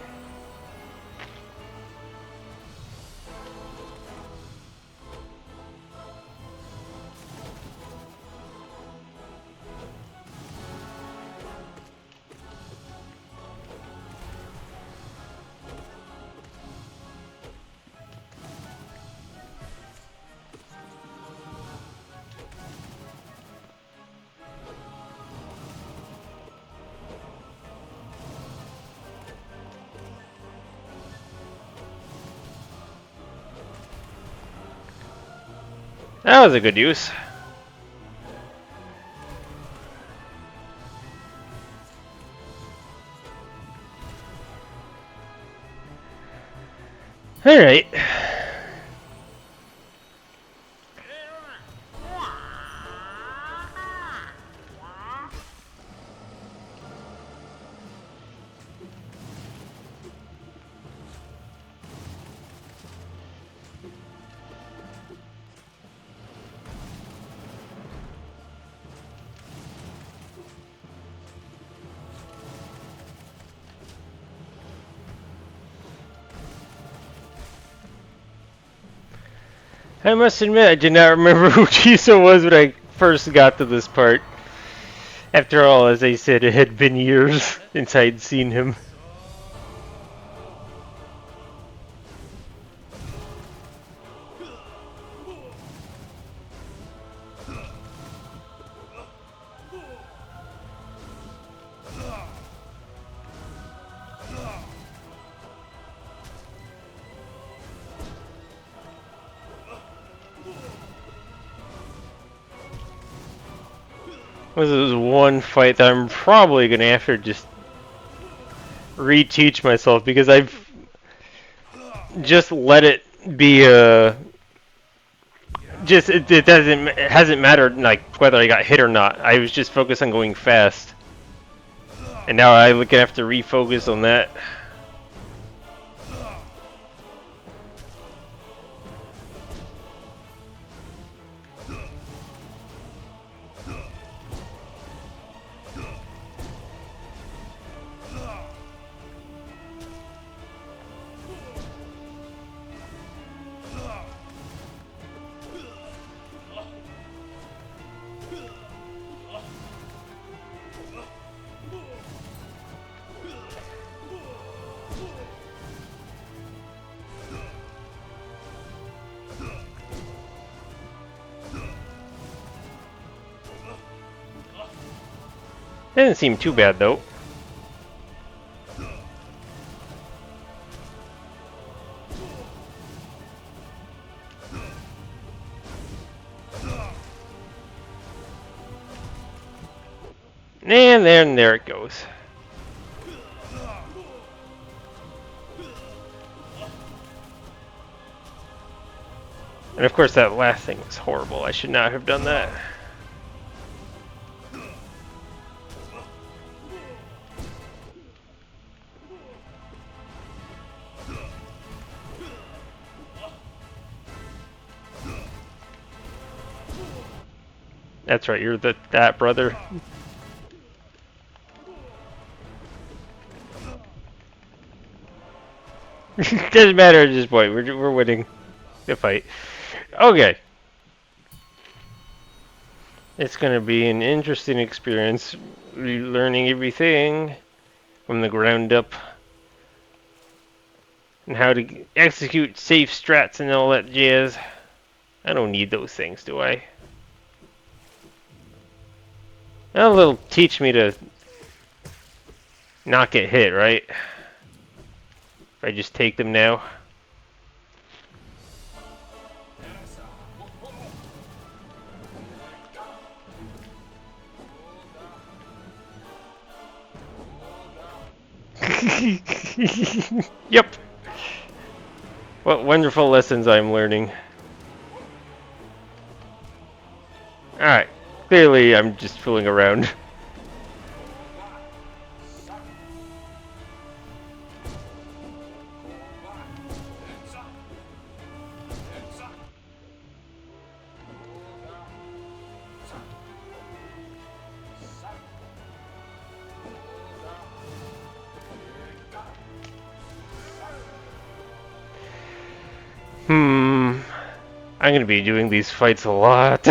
That was a good use. Alright. I must admit, I did not remember who Chiso was when I first got to this part. After all, as I said, it had been years since I'd seen him. This is one fight that I'm probably going to have to just reteach myself, because I've just let it be just it hasn't mattered like whether I got hit or not. I was just focused on going fast, and now I'm gonna have to refocus on that. Didn't seem too bad though. And there it goes. And of course that last thing was horrible. I should not have done that. That's right, you're that brother. Doesn't matter at this point. We're winning the fight. Okay. It's gonna be an interesting experience, learning everything from the ground up, and how to execute safe strats and all that jazz. I don't need those things, do I? Well, they'll teach me to not get hit, right? If I just take them now. Yep. What wonderful lessons I'm learning. Alright. Clearly, I'm just fooling around. I'm gonna be doing these fights a lot.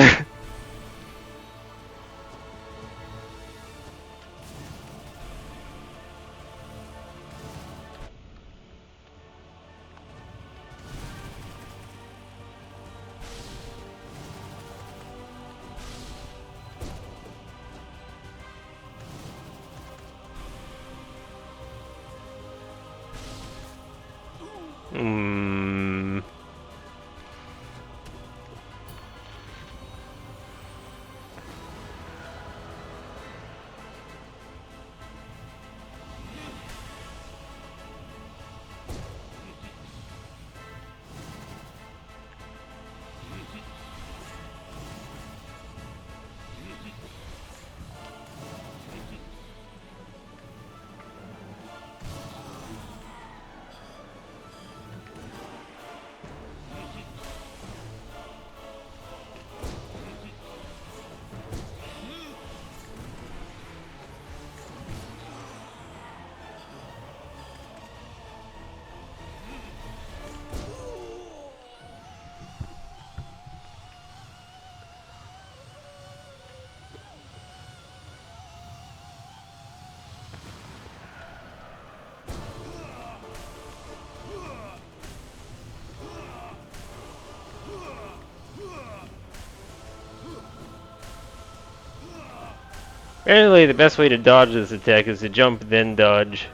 Apparently, the best way to dodge this attack is to jump, then dodge.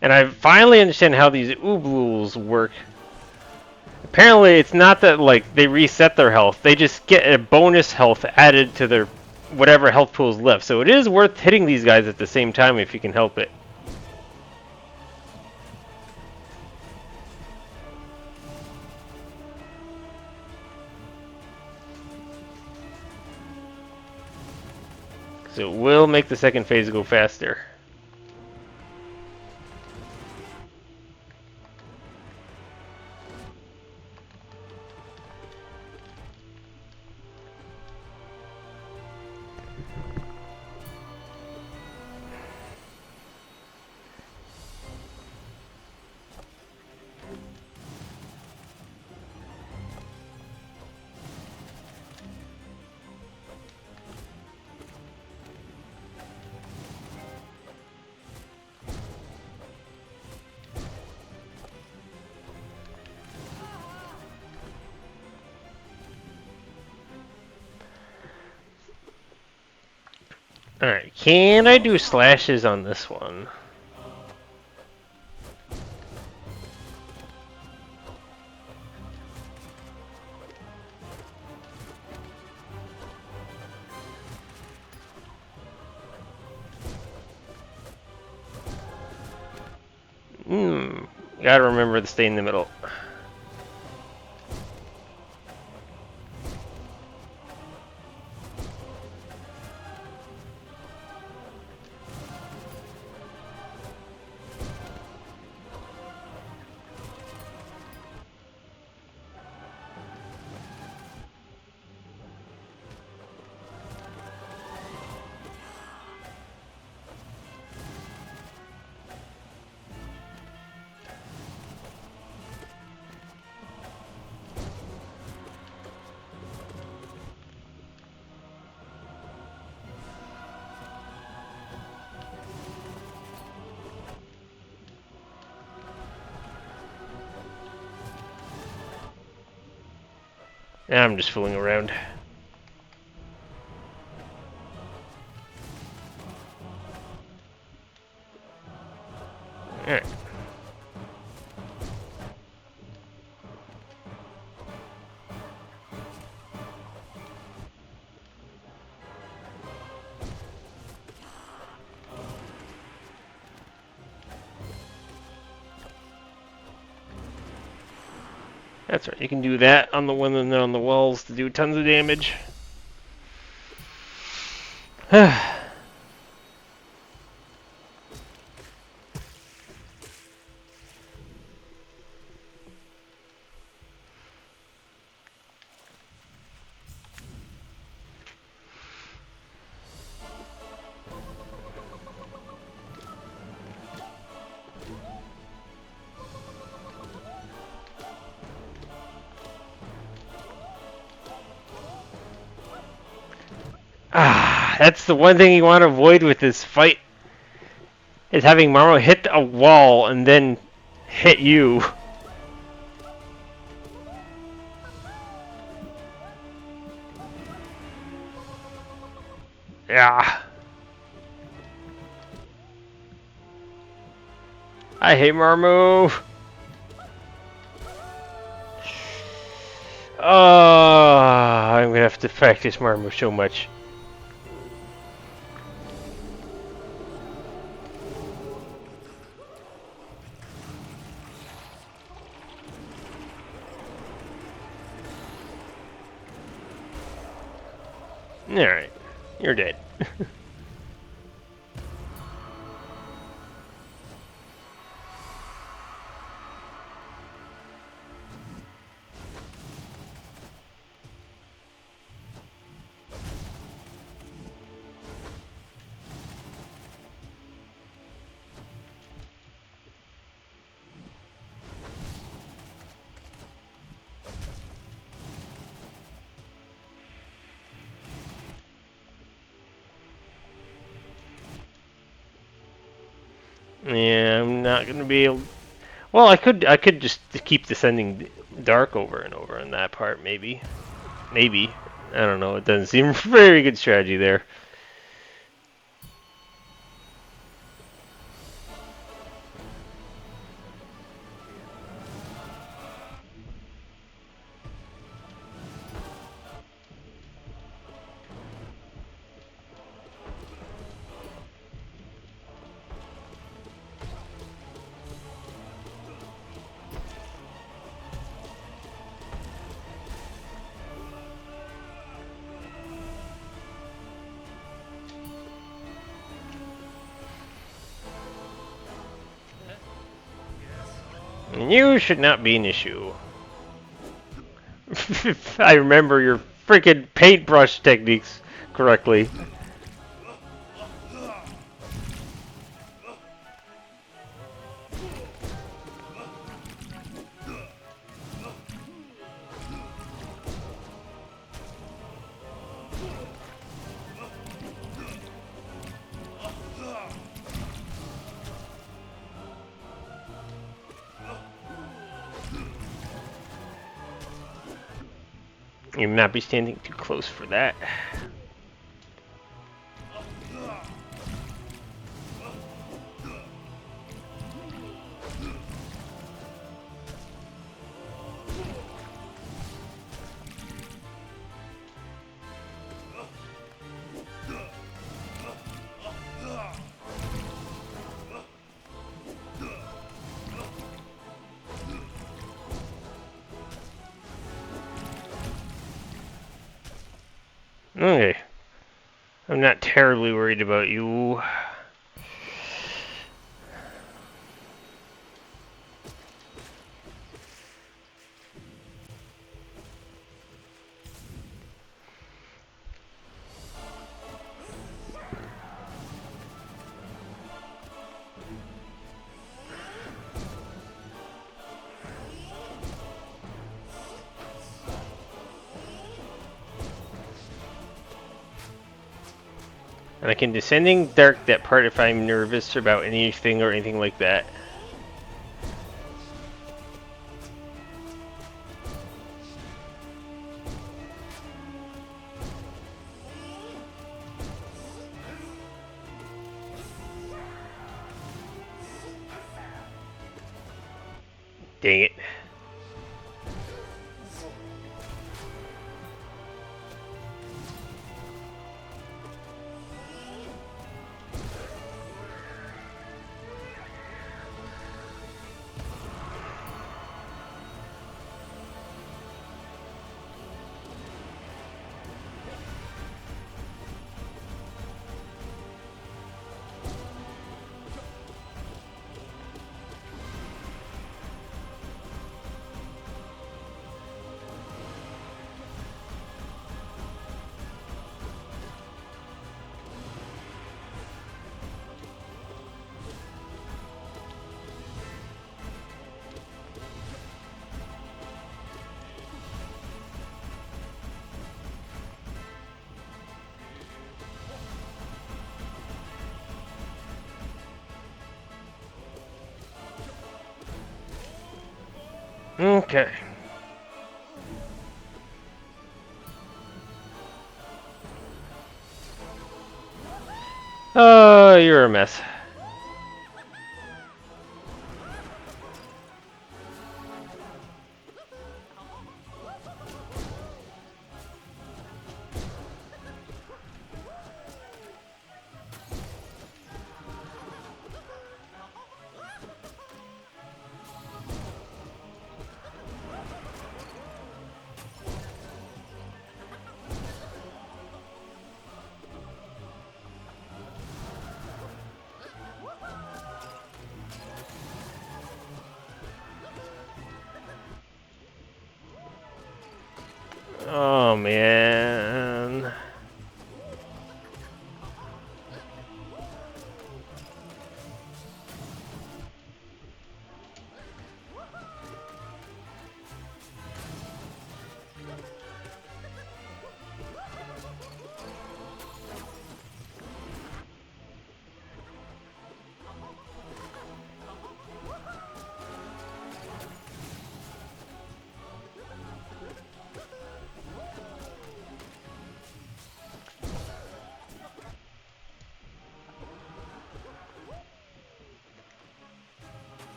And I finally understand how these oobluls work. Apparently, it's not that like they reset their health; they just get a bonus health added to their whatever health pool is left. So it is worth hitting these guys at the same time if you can help it. So it will make the second phase go faster. Alright, can I do slashes on this one? Gotta remember to stay in the middle. Now I'm just fooling around. Alright. That's right, you can do that on the one and then on the walls to do tons of damage. That's the one thing you want to avoid with this fight, is having Marmo hit a wall and then hit you. Yeah. I hate Marmo. Oh, I'm gonna have to practice Marmo so much. Alright, you're dead. Yeah, I'm not gonna be able. Well, I could just keep descending dark over and over on that part, maybe. Maybe. I don't know. It doesn't seem very good strategy there. You should not be an issue. If I remember your freaking paintbrush techniques correctly. You may not be standing too close for that. Okay. I'm not terribly worried about you. And I can descending dark that part if I'm nervous about anything or anything like that. Dang it. Okay. Oh, you're a mess. Oh, man.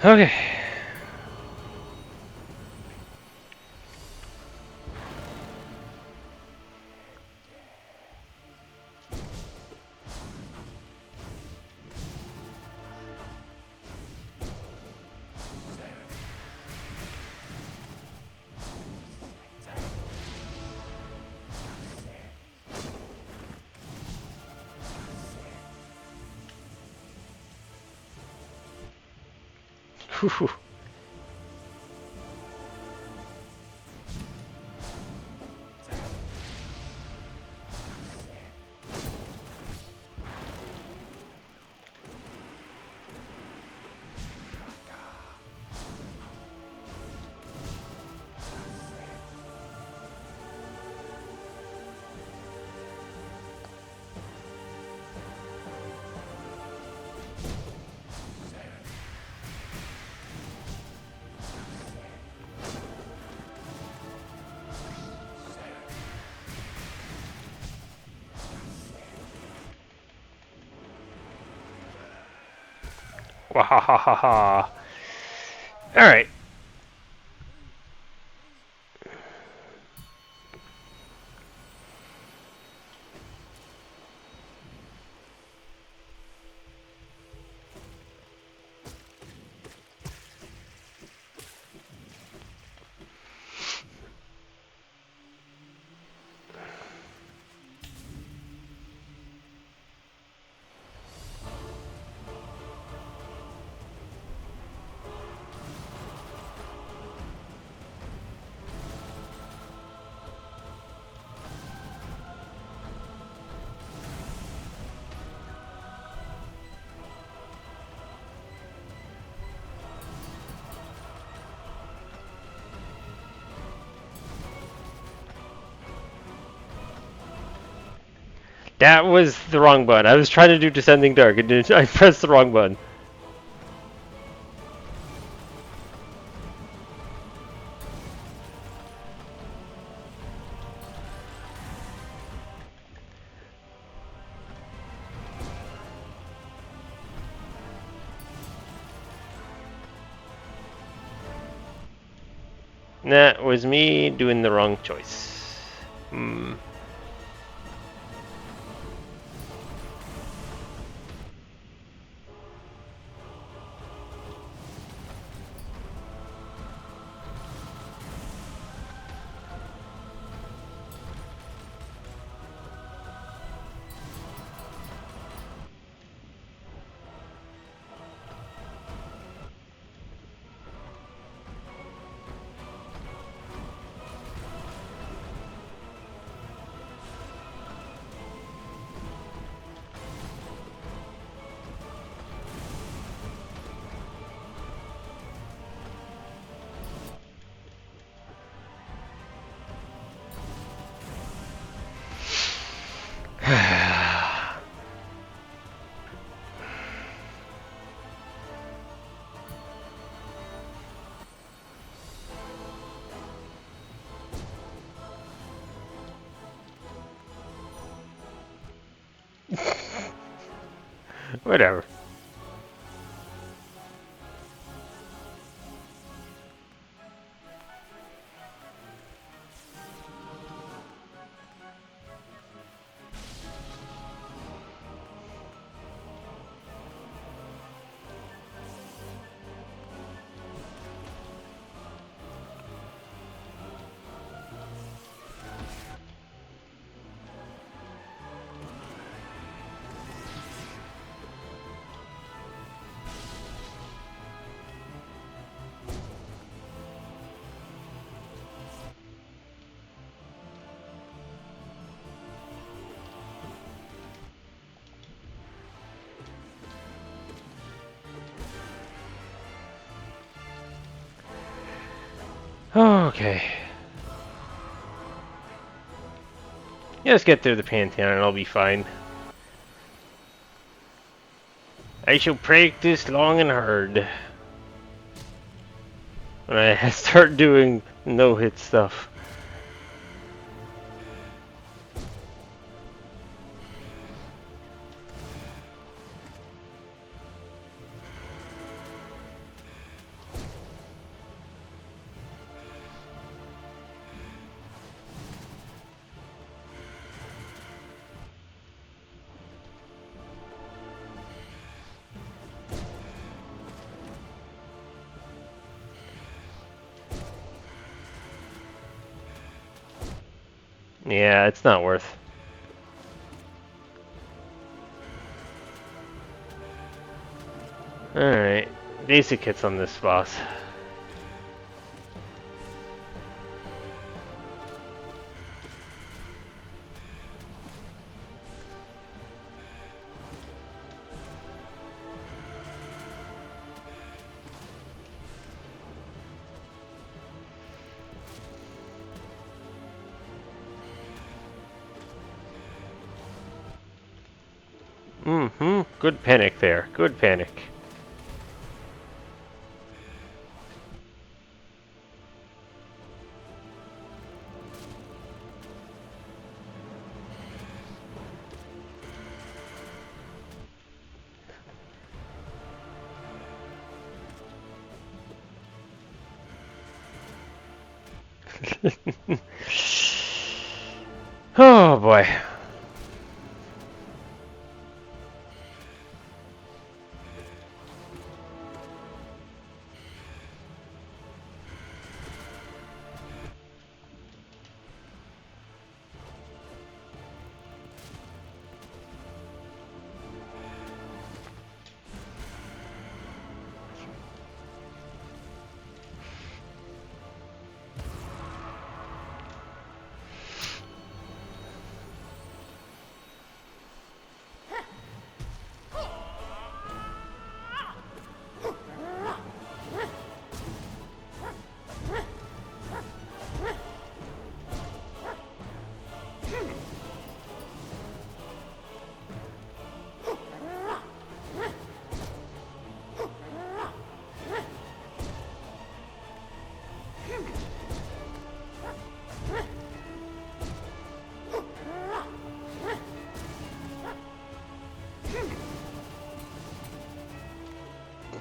Okay. Whew. Wahahaha. Alright. That was the wrong button. I was trying to do Descending Dark and I pressed the wrong button. That was me doing the wrong choice. Hmm. Whatever. Okay. Yeah, let's get through the Pantheon and I'll be fine. I shall practice long and hard when I start doing no-hit stuff. Yeah, it's not worth. Alright. Basic hits on this boss. Mm-hmm. Good panic there. Good panic. Oh boy.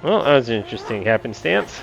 Well, that was an interesting happenstance.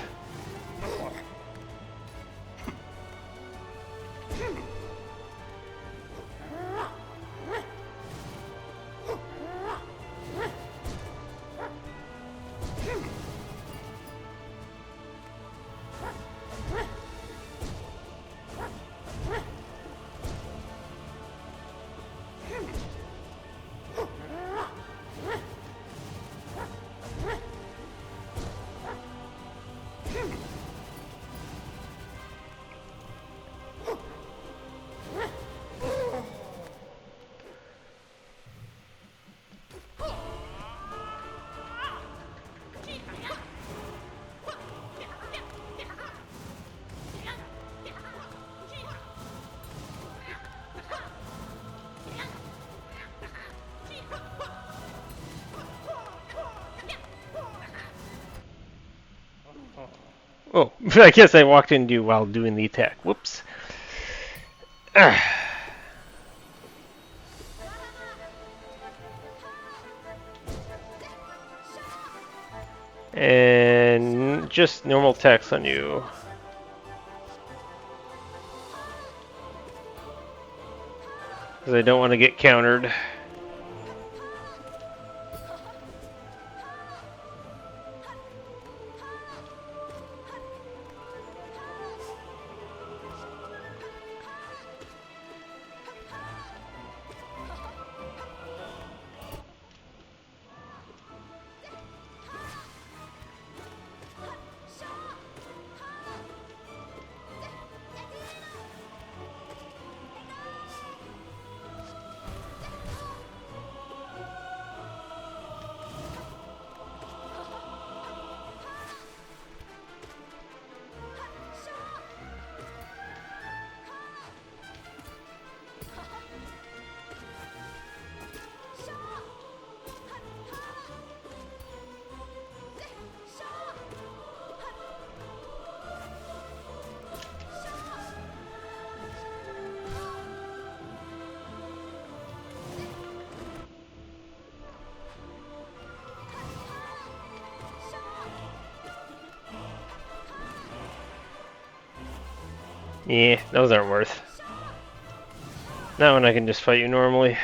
Oh, I guess I walked into you while doing the attack. Whoops. And just normal attacks on you. Because I don't want to get countered. Yeah, those aren't worth. That one I can just fight you normally.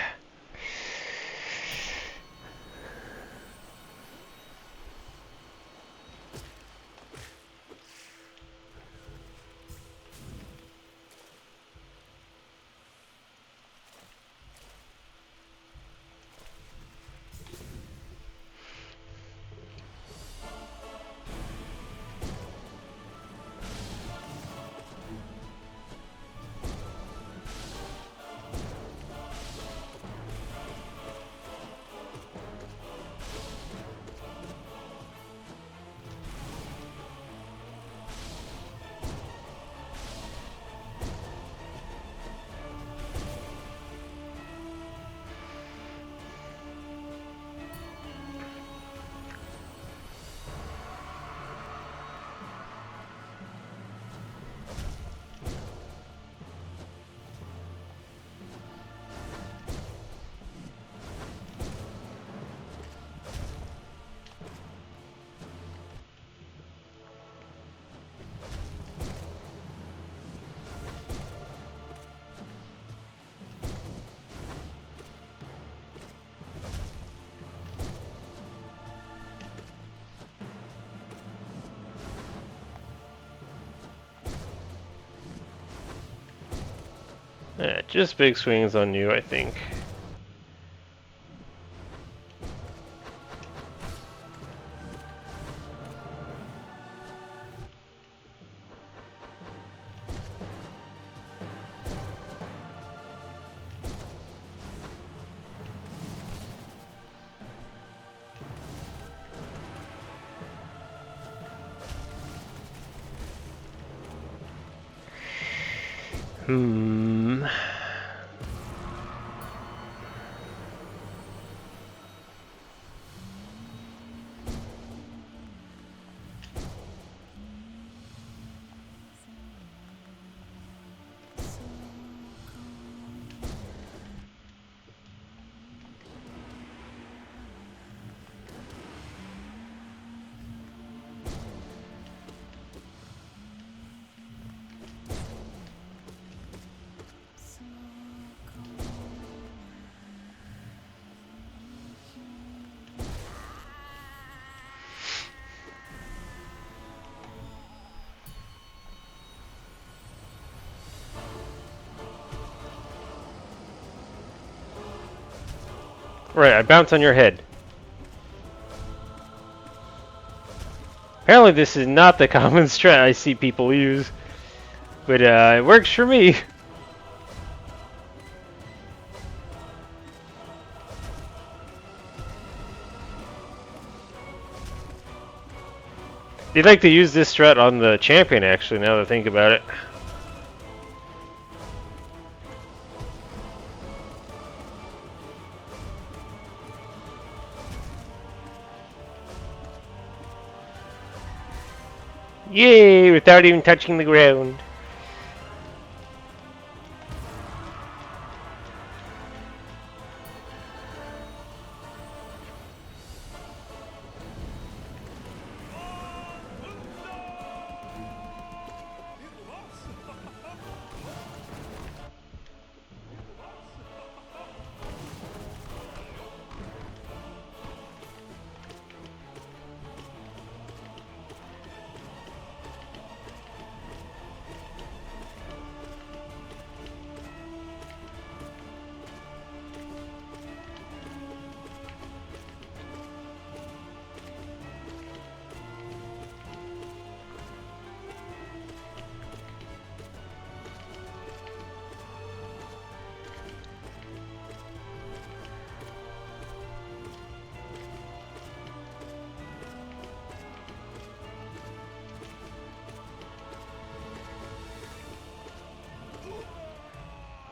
Yeah, just big swings on you, I think. Hmm. Right, I bounce on your head. Apparently this is not the common strat I see people use. But it works for me. You'd like to use this strat on the champion, actually, now that I think about it. Yay! Without even touching the ground.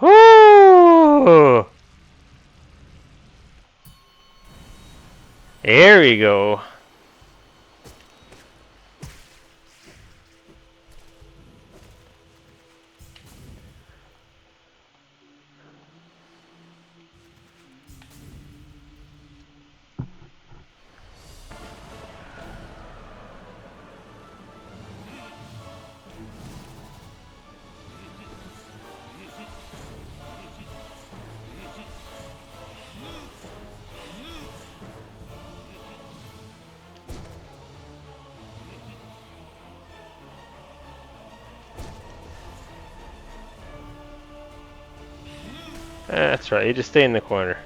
Woo! There we go. That's right, you just stay in the corner.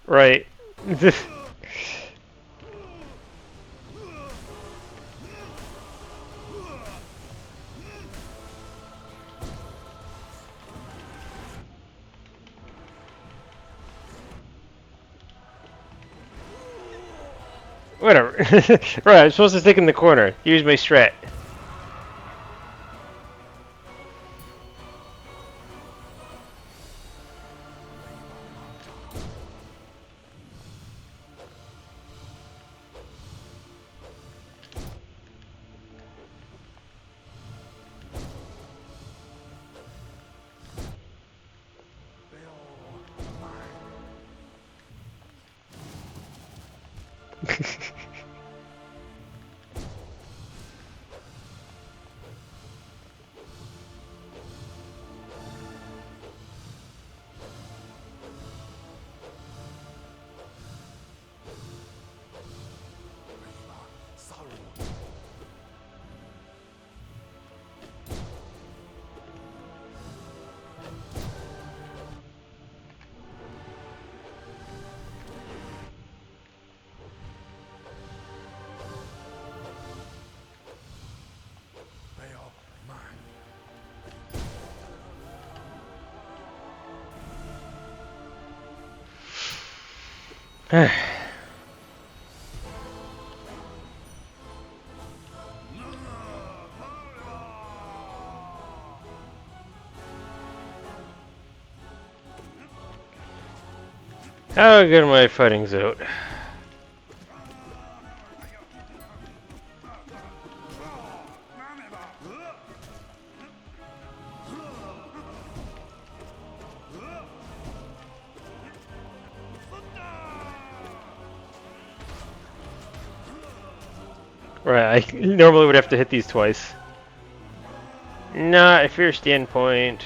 Right. Whatever. Right, I'm supposed to stick in the corner. Use my strat. How good am I fighting Zote? Right, I normally would have to hit these twice. Not if your standpoint.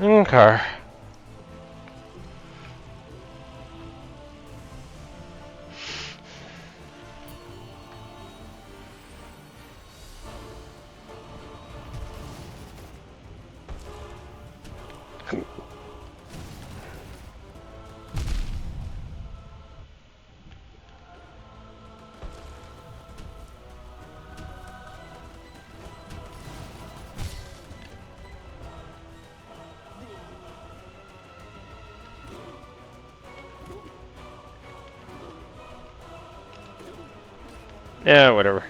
Okay. Yeah, whatever.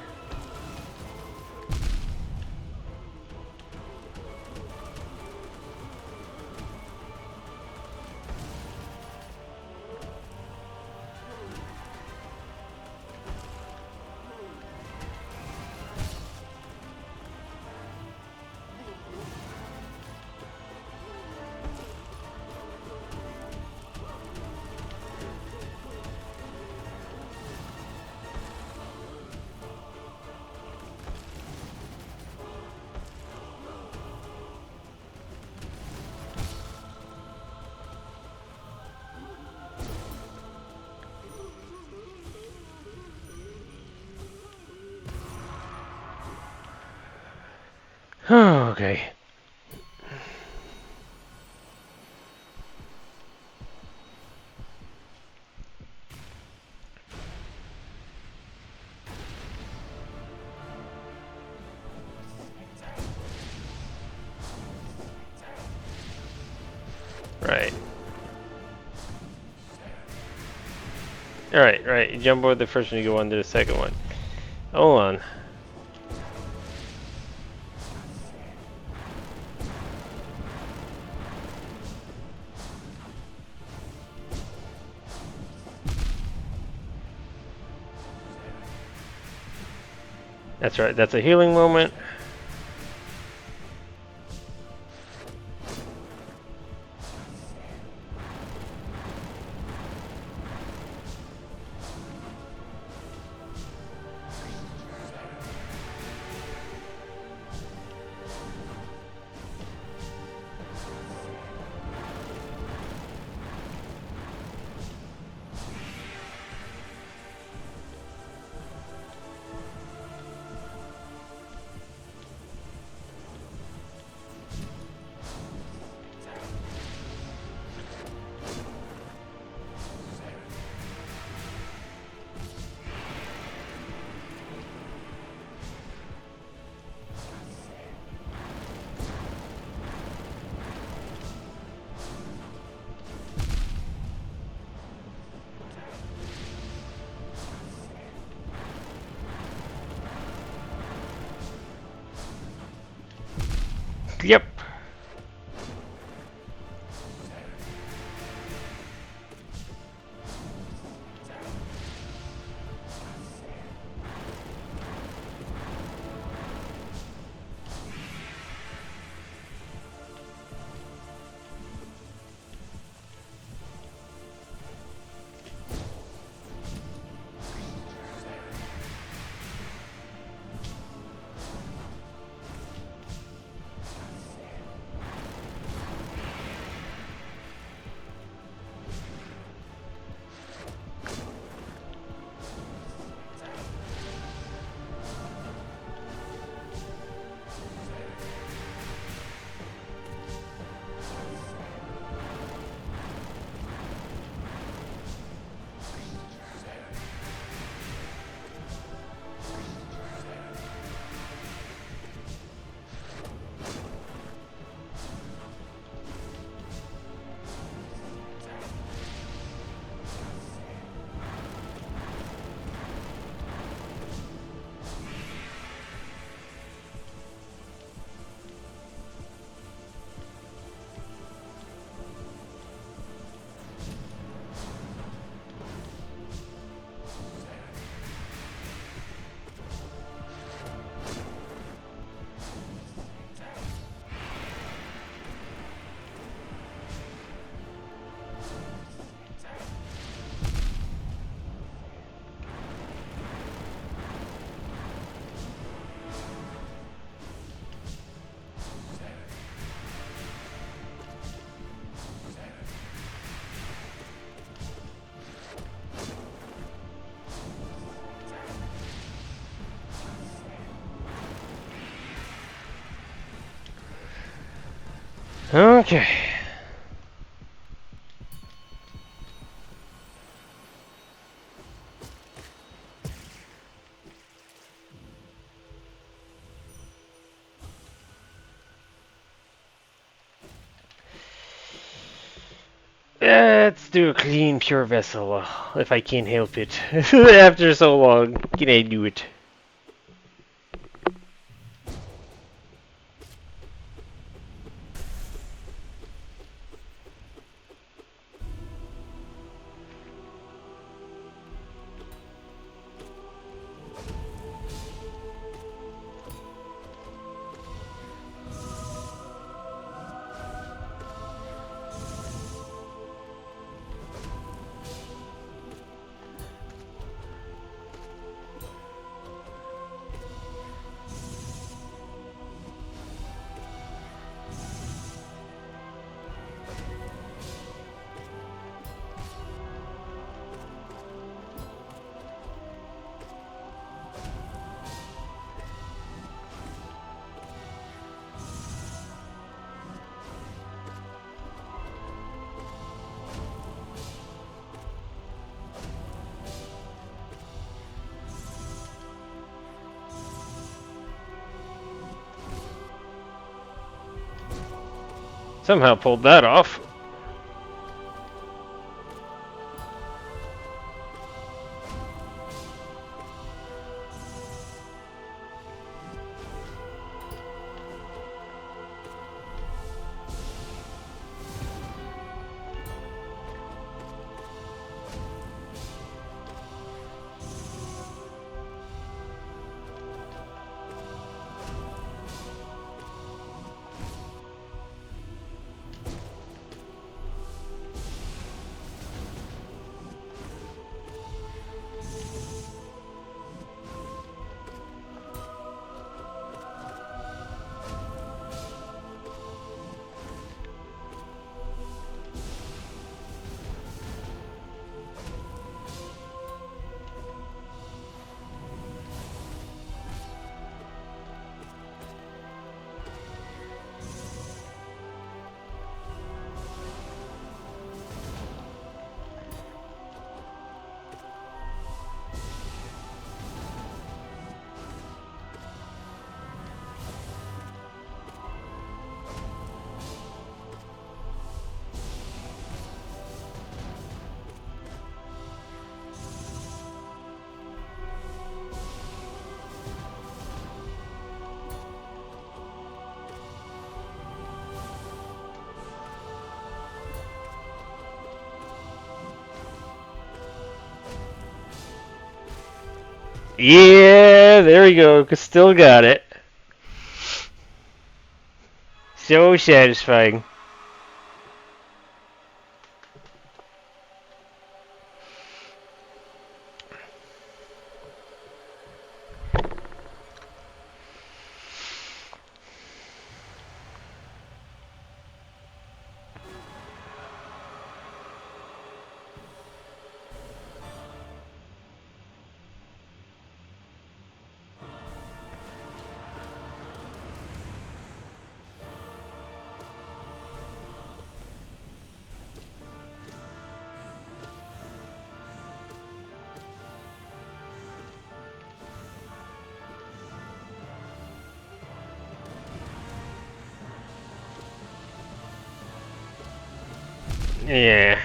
Oh, okay. Right. Alright, right. You jump over the first one, you go on to the second one. Hold on. That's right, that's a healing moment. Yep. Okay. Let's do a clean, pure vessel, if I can help it. After so long, can I do it? Somehow pulled that off. Yeah, there we go. Still got it. So satisfying. Yeah.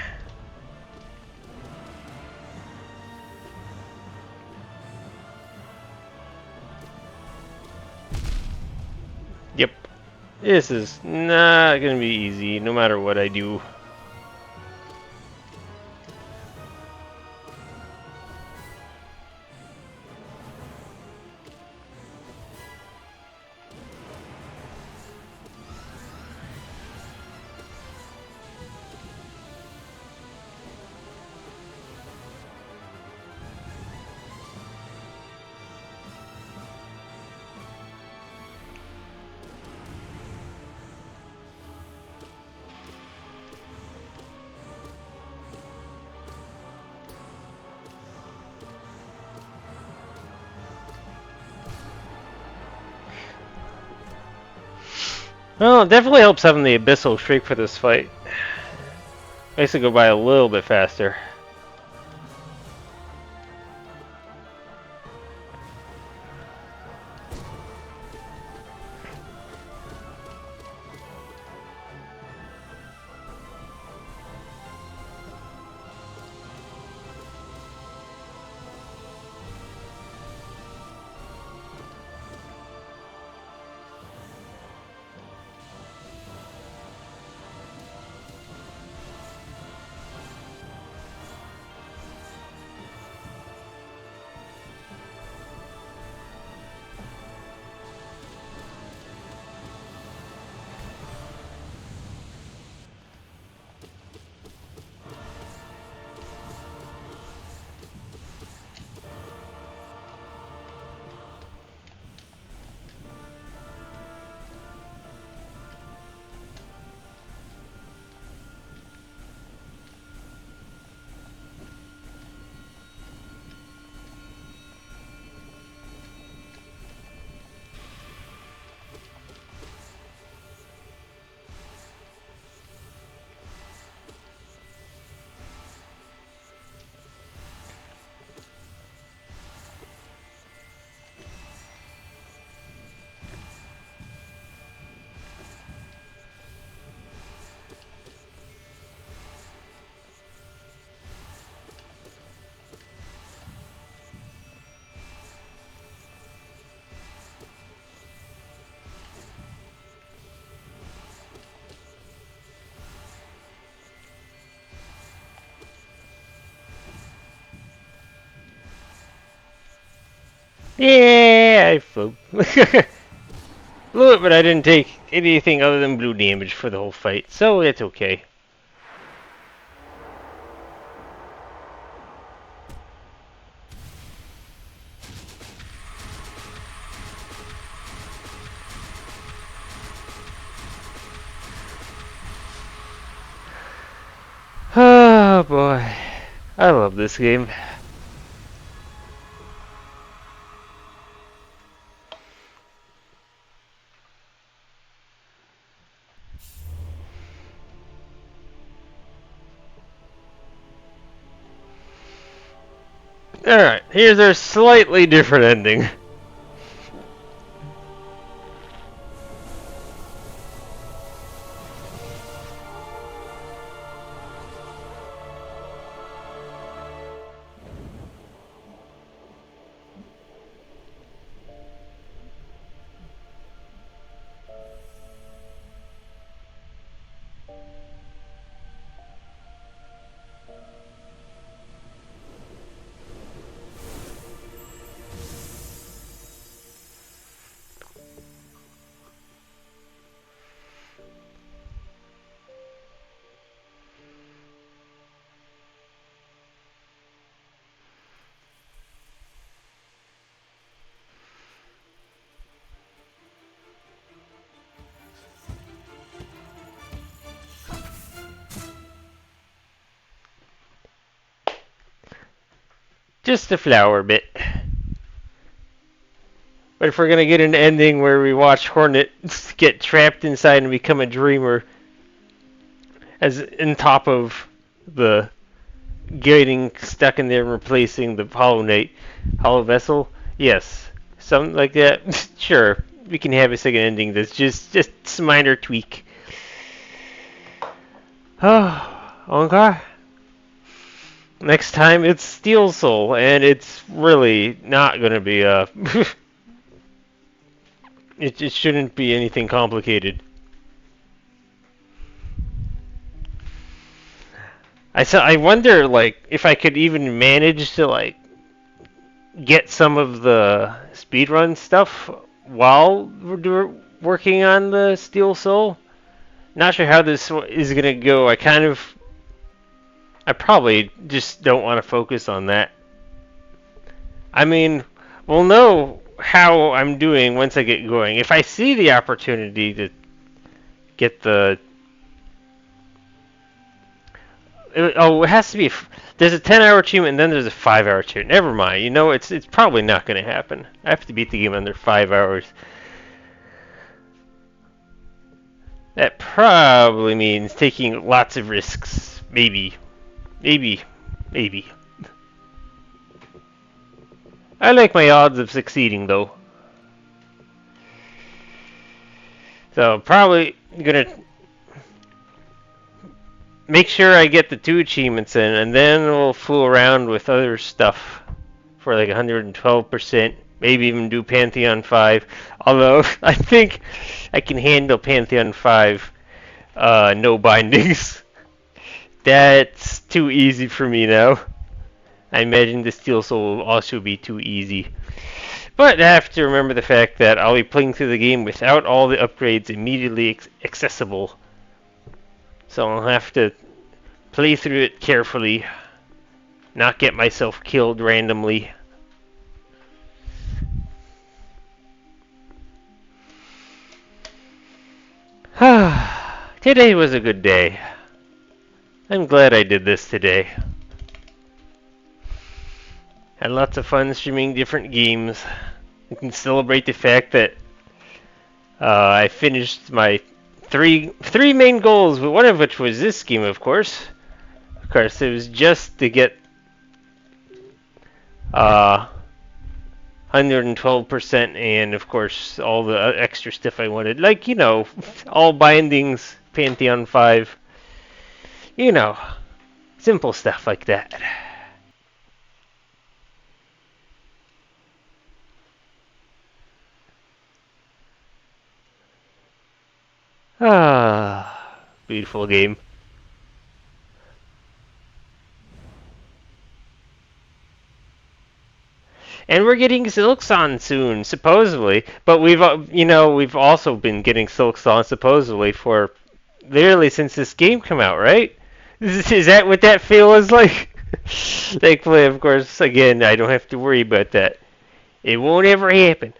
Yep. This is not gonna be easy, no matter what I do. Well, it definitely helps having the Abyssal Shriek for this fight. Makes it go by a little bit faster. Yeah, I flew. Blew it, but I didn't take anything other than blue damage for the whole fight, so it's okay. Oh boy, I love this game. Alright, here's our slightly different ending. Just a flower bit. But if we're gonna get an ending where we watch Hornet get trapped inside and become a dreamer, as in top of the getting stuck in there and replacing the Hollow Knight, Hollow Vessel, yes, something like that. Sure, we can have a second ending. That's just a minor tweak. Oh, okay. Next time it's Steel Soul, and it's really not gonna be a. It shouldn't be anything complicated. I wonder like if I could even manage to like get some of the speedrun stuff while we're working on the Steel Soul. Not sure how this is gonna go. I probably just don't want to focus on that. I mean, we'll know how I'm doing once I get going. If I see the opportunity to get the it has to be. There's a 10-hour achievement and then there's a 5-hour achievement. Never mind. You know, it's probably not going to happen. I have to beat the game under 5 hours. That probably means taking lots of risks. Maybe. Maybe. Maybe. I like my odds of succeeding, though. So, probably gonna make sure I get the 2 achievements in, and then we'll fool around with other stuff for like 112%. Maybe even do Pantheon 5. Although, I think I can handle Pantheon 5 no bindings. That's too easy for me now. I imagine the Steel Soul will also be too easy. But I have to remember the fact that I'll be playing through the game without all the upgrades immediately accessible. So I'll have to play through it carefully, not get myself killed randomly. Today was a good day. I'm glad I did this today. Had lots of fun streaming different games. I can celebrate the fact that I finished my three main goals, one of which was this game, of course. Of course, it was just to get 112%, and of course all the extra stuff I wanted, like all bindings, Pantheon 5, simple stuff like that. Beautiful game. And we're getting Silksong soon, supposedly. But we've also been getting Silksong supposedly for literally since this game came out, right? Is that what that feels like? Thankfully, of course, again, I don't have to worry about that. It won't ever happen.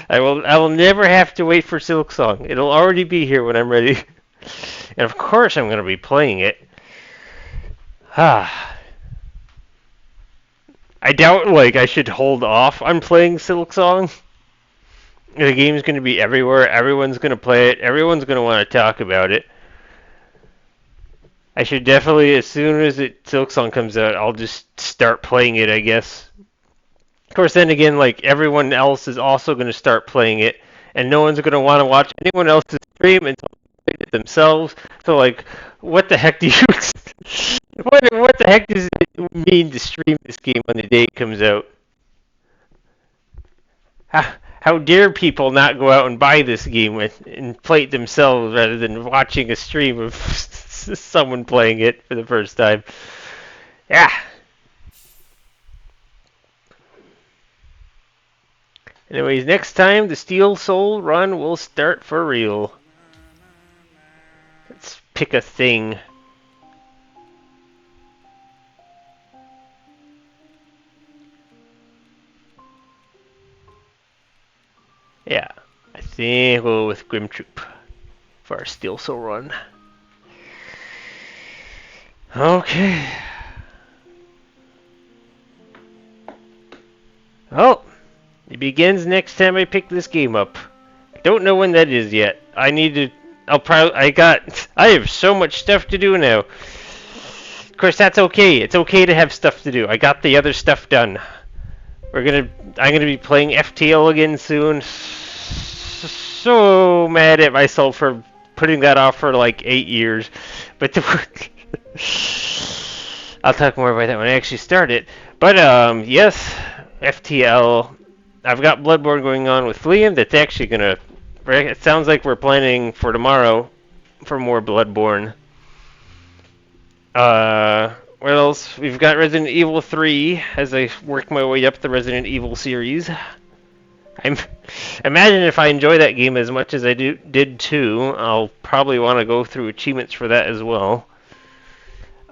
I will never have to wait for Silksong. It'll already be here when I'm ready. And of course I'm going to be playing it. I doubt I should hold off on playing Silksong. The game's going to be everywhere. Everyone's going to play it. Everyone's going to want to talk about it. I should definitely, as soon as Silksong comes out, I'll just start playing it, I guess. Of course, then again, everyone else is also going to start playing it, and no one's going to want to watch anyone else's stream until they play it themselves. So, what the heck do you... what the heck does it mean to stream this game on the day it comes out? How dare people not go out and buy this game and play it themselves rather than watching a stream of someone playing it for the first time? Yeah. Anyways, next time the Steel Soul run will start for real. Let's pick a thing. Yeah, I think we'll go with Grim Troop for our Steel Soul run. Okay. begins next time I pick this game up. Don't know when that is yet. I need to. I have so much stuff to do now. Of course, that's okay. It's okay to have stuff to do. I got the other stuff done. I'm gonna be playing FTL again soon. So mad at myself for putting that off for like 8 years. But I'll talk more about that when I actually start it. But yes, FTL. I've got Bloodborne going on with Liam. That's actually gonna. It sounds like we're planning for tomorrow for more Bloodborne. What else? We've got Resident Evil 3 as I work my way up the Resident Evil series. Imagine if I enjoy that game as much as I did too. I'll probably want to go through achievements for that as well.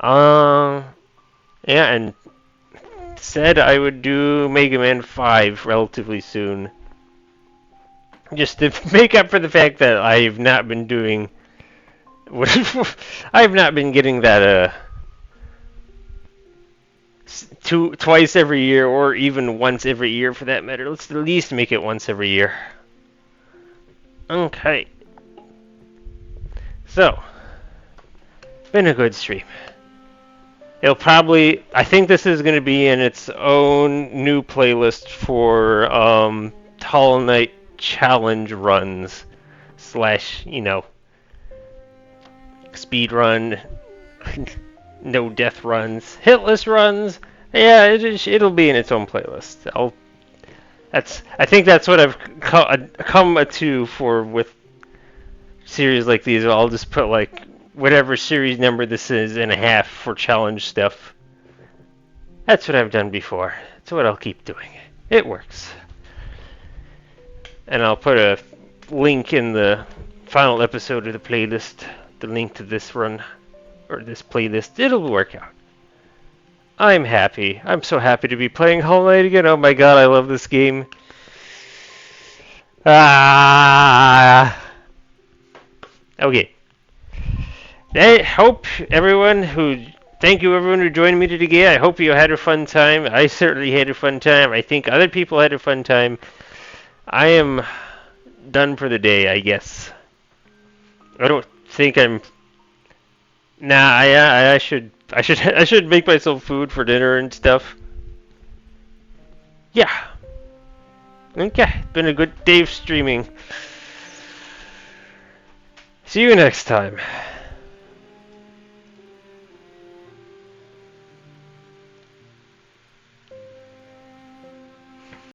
Yeah, and said I would do Mega Man 5 relatively soon. Just to make up for the fact that I've not been doing... I've not been getting that, twice every year, or even once every year for that matter. Let's at least make it once every year. Okay. So, been a good stream. It'll probably... I think this is going to be in its own new playlist for Hollow Knight challenge runs / speed run, no death runs, hitless runs. Yeah, it'll be in its own playlist. I think that's what I've come to for with series like these. I'll just put like whatever series number this is and a half for challenge stuff. That's what I've done before. That's what I'll keep doing. It works. And I'll put a link in the final episode of the playlist, the link to this run, or this playlist. It'll work out. I'm happy. I'm so happy to be playing Hollow Knight again. Oh my god, I love this game. Okay. Thank you everyone who joined me today. I hope you had a fun time. I certainly had a fun time. I think other people had a fun time. I am done for the day, I guess. I don't think I'm... Nah, I should make myself food for dinner and stuff. Yeah. Okay, been a good day of streaming. See you next time.